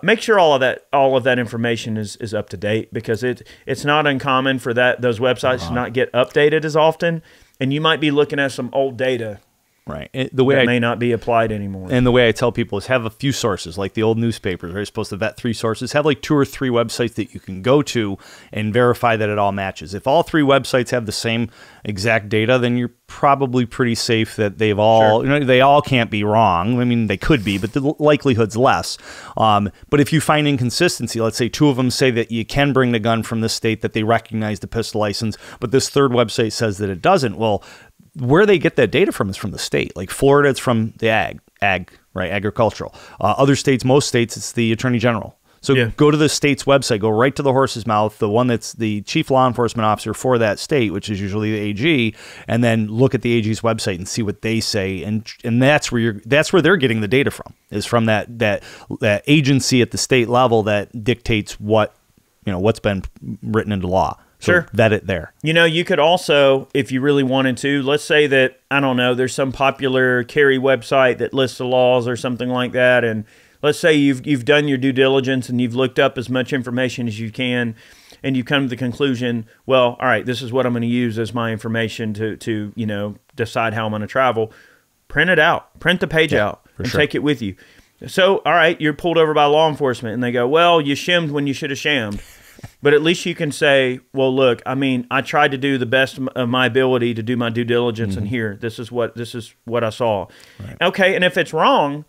Make sure all of that information is up to date, because it's not uncommon for those websites to not get updated as often, and you might be looking at some old data. Right. The way that may not be applied anymore. And the way I tell people is have a few sources, like the old newspapers, right? You're supposed to vet 3 sources. Have like 2 or 3 websites that you can go to and verify that it all matches. If all 3 websites have the same exact data, then you're probably pretty safe that they've all, you know, they all can't be wrong. I mean, they could be, but the likelihood's less. But if you find inconsistency, let's say 2 of them say that you can bring the gun from this state, that they recognize the pistol license, but this 3rd website says that it doesn't. Well, where they get that data from is from the state. Like Florida, it's from the ag, right? Agricultural. Other states, most states, it's the attorney general. So go to the state's website, go right to the horse's mouth, the one that's the chief law enforcement officer for that state, which is usually the AG, and then look at the AG's website and see what they say, and that's where they're getting the data from, is from that agency at the state level that dictates what, you know, what's been written into law. So vet it there. You know, you could also, if you really wanted to, let's say that, I don't know, there's some popular carry website that lists the laws or something like that, and let's say you've done your due diligence and you've looked up as much information as you can, and you come to the conclusion, well, all right, this is what I'm going to use as my information to you know, decide how I'm going to travel. Print it out. Print the page out and take it with you. So, all right, you're pulled over by law enforcement, and they go, well, you shimmed when you should have shammed. But at least you can say, well, look, I mean, I tried to do the best of my ability to do my due diligence, and here, this is what I saw. Right. Okay, and if it's wrong,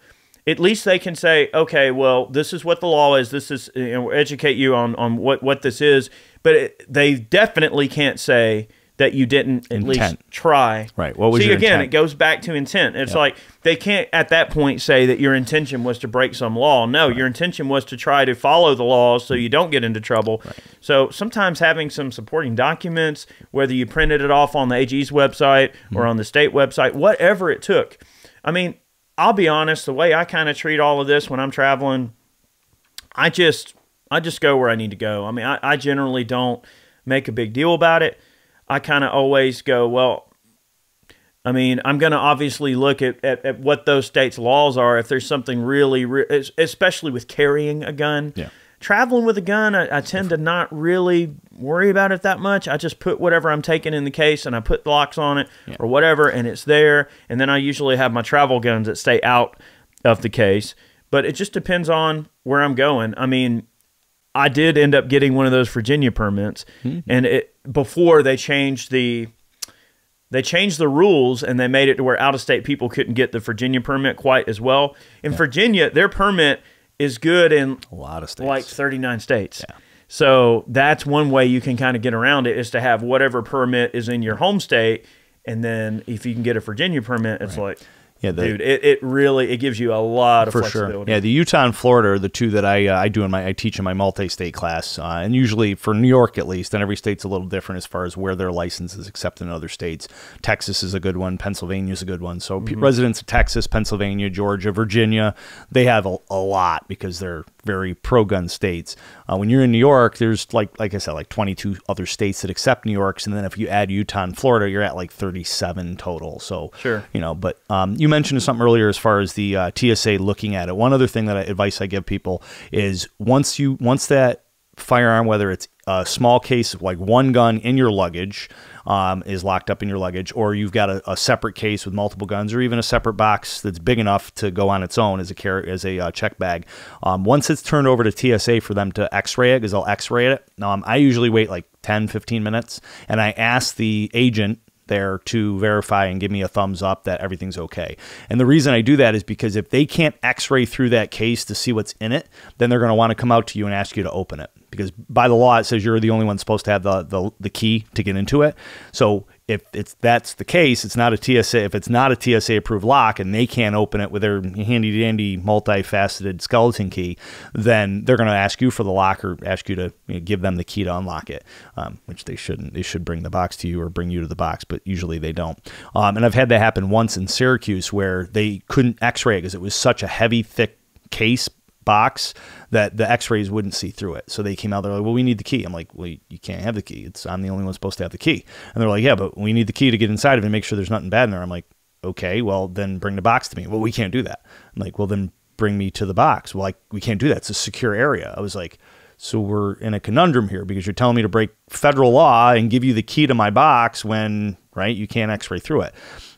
at least they can say, okay, well, this is what the law is. This is, you know, educate you on what this is. But they definitely can't say that you didn't at least try. Right. What was your again, intent? It goes back to intent. It's like they can't at that point say that your intention was to break some law. No, your intention was to try to follow the laws so you don't get into trouble. Right. So sometimes having some supporting documents, whether you printed it off on the AG's website or on the state website, whatever it took. I mean, I'll be honest, the way I kind of treat all of this when I'm traveling, I just go where I need to go. I mean, I generally don't make a big deal about it. I kind of always go, well, I mean, I'm going to obviously look at what those states' laws are. If there's something really, especially with carrying a gun. Yeah. Traveling with a gun, I tend to not really worry about it that much. I just put whatever I'm taking in the case, and I put locks on it or whatever, and it's there. And then I usually have my travel guns that stay out of the case. But it just depends on where I'm going. I mean, I did end up getting one of those Virginia permits, and before they changed the rules, and they made it to where out-of-state people couldn't get the Virginia permit quite as well. In Virginia, their permit is good in a lot of states, like 39 states. Yeah. So that's one way you can kind of get around it, is to have whatever permit is in your home state, and then if you can get a Virginia permit, it's like... Yeah, dude, it really gives you a lot of flexibility. Sure. Yeah, the Utah and Florida are the 2 that I teach in my multi-state class, and usually for New York at least, and every state's a little different as far as where their license is accepted in other states. Texas is a good one, Pennsylvania is a good one. So residents of Texas, Pennsylvania, Georgia, Virginia, they have a lot because they're very pro-gun states. When you're in New York, there's like I said, like 22 other states that accept New York's, and then if you add Utah and Florida, you're at like 37 total. So, sure, you know. But you mentioned something earlier as far as the TSA looking at it. One other thing advice I give people is once that firearm, whether it's a small case of like one gun in your luggage, is locked up in your luggage, or you've got a separate case with multiple guns, or even a separate box that's big enough to go on its own as a check bag. Once it's turned over to TSA for them to x-ray it, because they'll x-ray it, I usually wait like 10, 15 minutes, and I ask the agent there to verify and give me a thumbs up that everything's okay. And the reason I do that is because if they can't x-ray through that case to see what's in it, then they're going to want to come out to you and ask you to open it. Because by the law, it says you're the only one supposed to have the key to get into it. So if that's the case, it's not a TSA. If it's not a TSA approved lock and they can't open it with their handy dandy multifaceted skeleton key, then they're going to ask you for the lock or ask you to give them the key to unlock it, which they shouldn't. They should bring the box to you or bring you to the box, but usually they don't. And I've had that happen once in Syracuse where they couldn't x-ray it because it was such a heavy, thick case box that the x-rays wouldn't see through it. So they came out, they're like, well, we need the key. I'm like, well, you can't have the key. I'm the only one supposed to have the key. And they're like, yeah, but we need the key to get inside of it and make sure there's nothing bad in there. I'm like, okay, well, then bring the box to me. Well, we can't do that. I'm like, well, then bring me to the box. Well, we can't do that. It's a secure area. I was like, so we're in a conundrum here because you're telling me to break federal law and give you the key to my box when, right, you can't x-ray through it.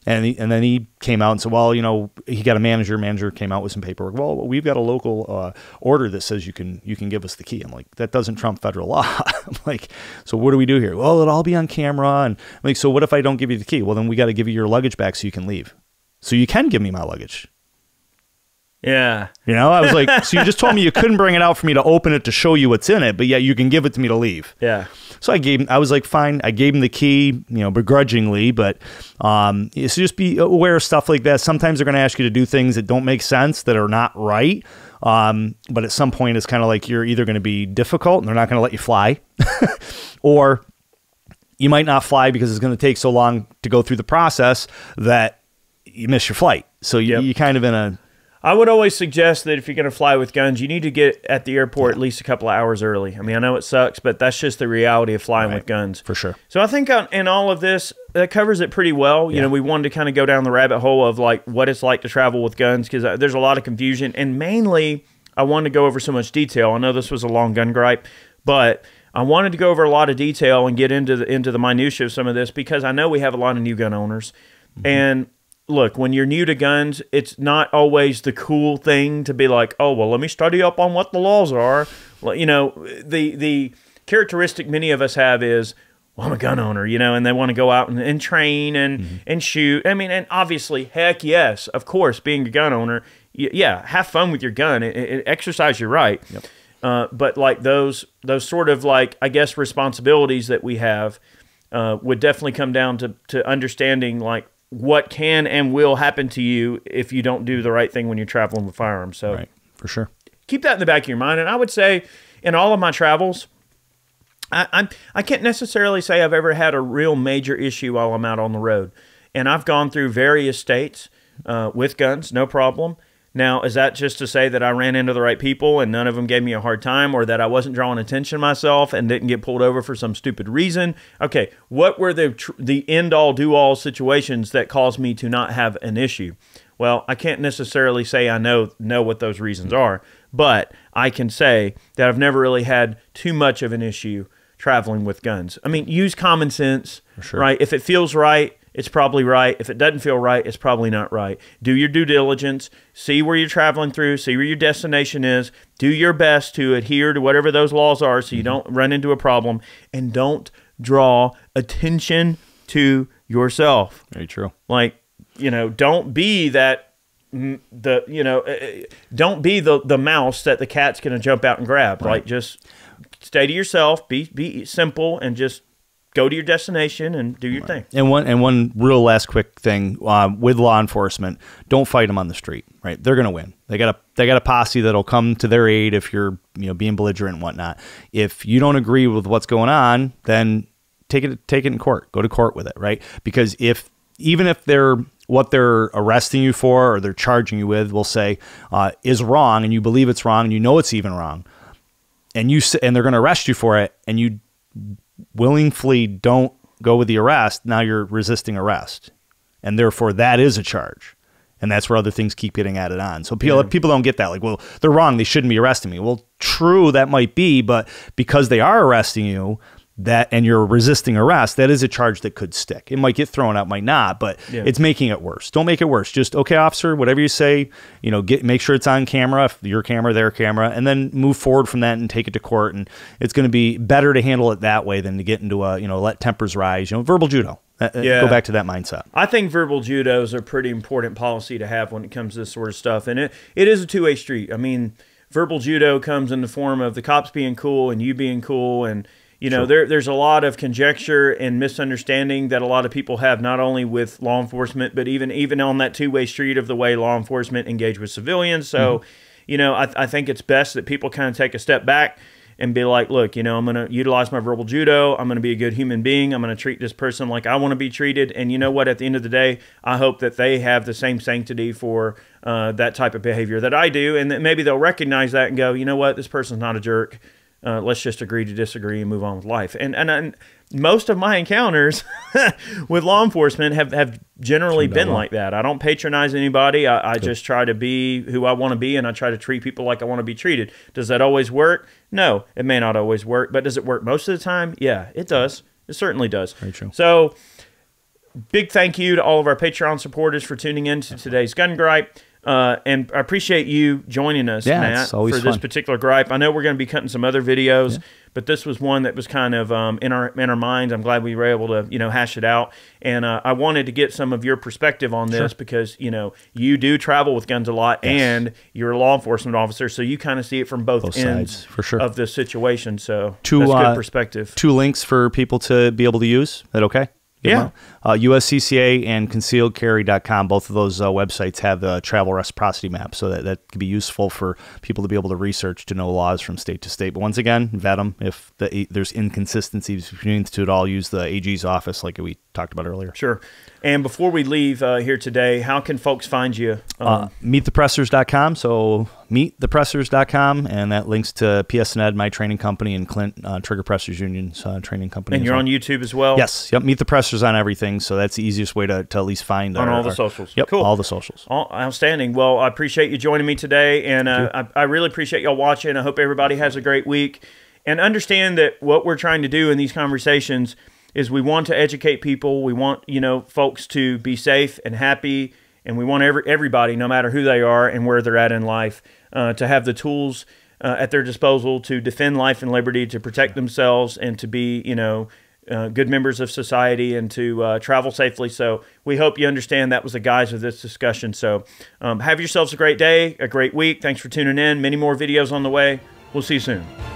And then he came out and said, well, he got a manager. Manager came out with some paperwork. Well, we've got a local order that says you can give us the key. I'm like, that doesn't trump federal law. I'm like, so what do we do here? Well, it'll all be on camera. And I'm like, so what if I don't give you the key? Well, then we got to give you your luggage back so you can leave. So you can give me my luggage. Yeah. I was like, so you just told me you couldn't bring it out for me to open it to show you what's in it, but yet you can give it to me to leave. Yeah. So I was like, fine. I gave him the key, begrudgingly, but so just be aware of stuff like that. Sometimes they're going to ask you to do things that don't make sense, that are not right. But at some point, it's kind of like you're either going to be difficult and they're not going to let you fly, or you might not fly because it's going to take so long to go through the process that you miss your flight. So you're kind of in a... I would always suggest that if you're going to fly with guns, you need to get at the airport at least a couple of hours early. I mean, I know it sucks, but that's just the reality of flying with guns. For sure. So I think in all of this, that covers it pretty well. Yeah. We wanted to kind of go down the rabbit hole of like what it's like to travel with guns because there's a lot of confusion. And mainly, I wanted to go over so much detail. I know this was a long gun gripe, but I wanted to go over a lot of detail and get into the minutia of some of this because I know we have a lot of new gun owners. Mm-hmm. And look, when you're new to guns, it's not always the cool thing to be like, oh, well, let me study up on what the laws are. Well, the characteristic many of us have is, well, I'm a gun owner, and they want to go out and train and shoot. I mean, and obviously, heck yes, of course, being a gun owner, have fun with your gun. Exercise your right. Yep. But like those sort of like, I guess, responsibilities that we have would definitely come down to understanding like, what can and will happen to you if you don't do the right thing when you're traveling with firearms. So, right, for sure. Keep that in the back of your mind. And I would say in all of my travels, I can't necessarily say I've ever had a real major issue while I'm out on the road. And I've gone through various states with guns, no problem. Now, is that just to say that I ran into the right people and none of them gave me a hard time, or that I wasn't drawing attention to myself and didn't get pulled over for some stupid reason? Okay, what were the end-all, do-all situations that caused me to not have an issue? Well, I can't necessarily say I know what those reasons are, but I can say that I've never really had too much of an issue traveling with guns. I mean, use common sense, right? If it feels right, it's probably right. If it doesn't feel right, it's probably not right. Do your due diligence. See where you're traveling through. See where your destination is. Do your best to adhere to whatever those laws are so you don't run into a problem. And don't draw attention to yourself. Very true. Like, don't be that, don't be the mouse that the cat's going to jump out and grab. Right. Like, just stay to yourself. Be simple and just go to your destination and do your thing. And one real last quick thing with law enforcement: don't fight them on the street. Right, they're going to win. They got a posse that'll come to their aid if you're being belligerent and whatnot. If you don't agree with what's going on, then take it in court. Go to court with it. Right, because even if they're what they're arresting you for or they're charging you with will say is wrong, and you believe it's wrong, and you know it's even wrong, and they're going to arrest you for it, and you willingly don't go with the arrest, now you're resisting arrest, and therefore that is a charge. And that's where other things keep getting added on. So people don't get that. Like, well, they're wrong, they shouldn't be arresting me. Well, true, that might be, but because they are arresting you, and you're resisting arrest, that is a charge that could stick. It might get thrown out, might not, but it's making it worse. Don't make it worse. Just, okay, officer, whatever you say, make sure it's on camera, if your camera, their camera, and then move forward from that and take it to court. And it's going to be better to handle it that way than to get into let tempers rise. Verbal judo. Go back to that mindset. I think verbal judo is a pretty important policy to have when it comes to this sort of stuff. And it is a two-way street. I mean, verbal judo comes in the form of the cops being cool and you being cool, and there's a lot of conjecture and misunderstanding that a lot of people have, not only with law enforcement, but even on that two-way street of the way law enforcement engage with civilians. So, I think it's best that people kind of take a step back and be like, look, I'm going to utilize my verbal judo. I'm going to be a good human being. I'm going to treat this person like I want to be treated. And you know what? At the end of the day, I hope that they have the same sanctity for that type of behavior that I do, and that maybe they'll recognize that and go, you know what? This person's not a jerk. Let's just agree to disagree and move on with life. And most of my encounters with law enforcement have generally been like that. I don't patronize anybody. I just try to be who I want to be, and I try to treat people like I want to be treated. Does that always work? No, it may not always work, but does it work most of the time? Yeah, it does. It certainly does. Very true. So big thank you to all of our Patreon supporters for tuning in to today's Gun Gripe. And I appreciate you joining us, Matt, for this particular gripe. I know we're going to be cutting some other videos, but this was one that was kind of in our minds. I'm glad we were able to hash it out, and I wanted to get some of your perspective on this because you do travel with guns a lot, and you're a law enforcement officer, so you kind of see it from both ends for sure of the situation. So that's good perspective. 2 links for people to be able to use. Is that okay? Yeah. USCCA and concealedcarry.com, both of those websites have the travel reciprocity map, so that can be useful for people to be able to research to know laws from state to state. But once again, vet them. If there's inconsistencies between the two at all, use the AG's office like we talked about earlier. Sure. And before we leave here today, how can folks find you? Meetthepressers.com. So meetthepressers.com, and that links to PSNed, my training company, and Clint, Trigger Pressers Union's training company. And you're on YouTube as well? Yes. Yep. Meet the Pressers on everything. So that's the easiest way to at least find on all the socials. Yep. Cool. All the socials. Outstanding. Well, I appreciate you joining me today, and I really appreciate y'all watching. I hope everybody has a great week, and understand that what we're trying to do in these conversations is we want to educate people. We want folks to be safe and happy, and we want everybody, no matter who they are and where they're at in life, to have the tools at their disposal to defend life and liberty, to protect themselves, and to be good members of society, and to travel safely. So we hope you understand that was the guise of this discussion. So have yourselves a great day, a great week. Thanks for tuning in. Many more videos on the way. We'll see you soon.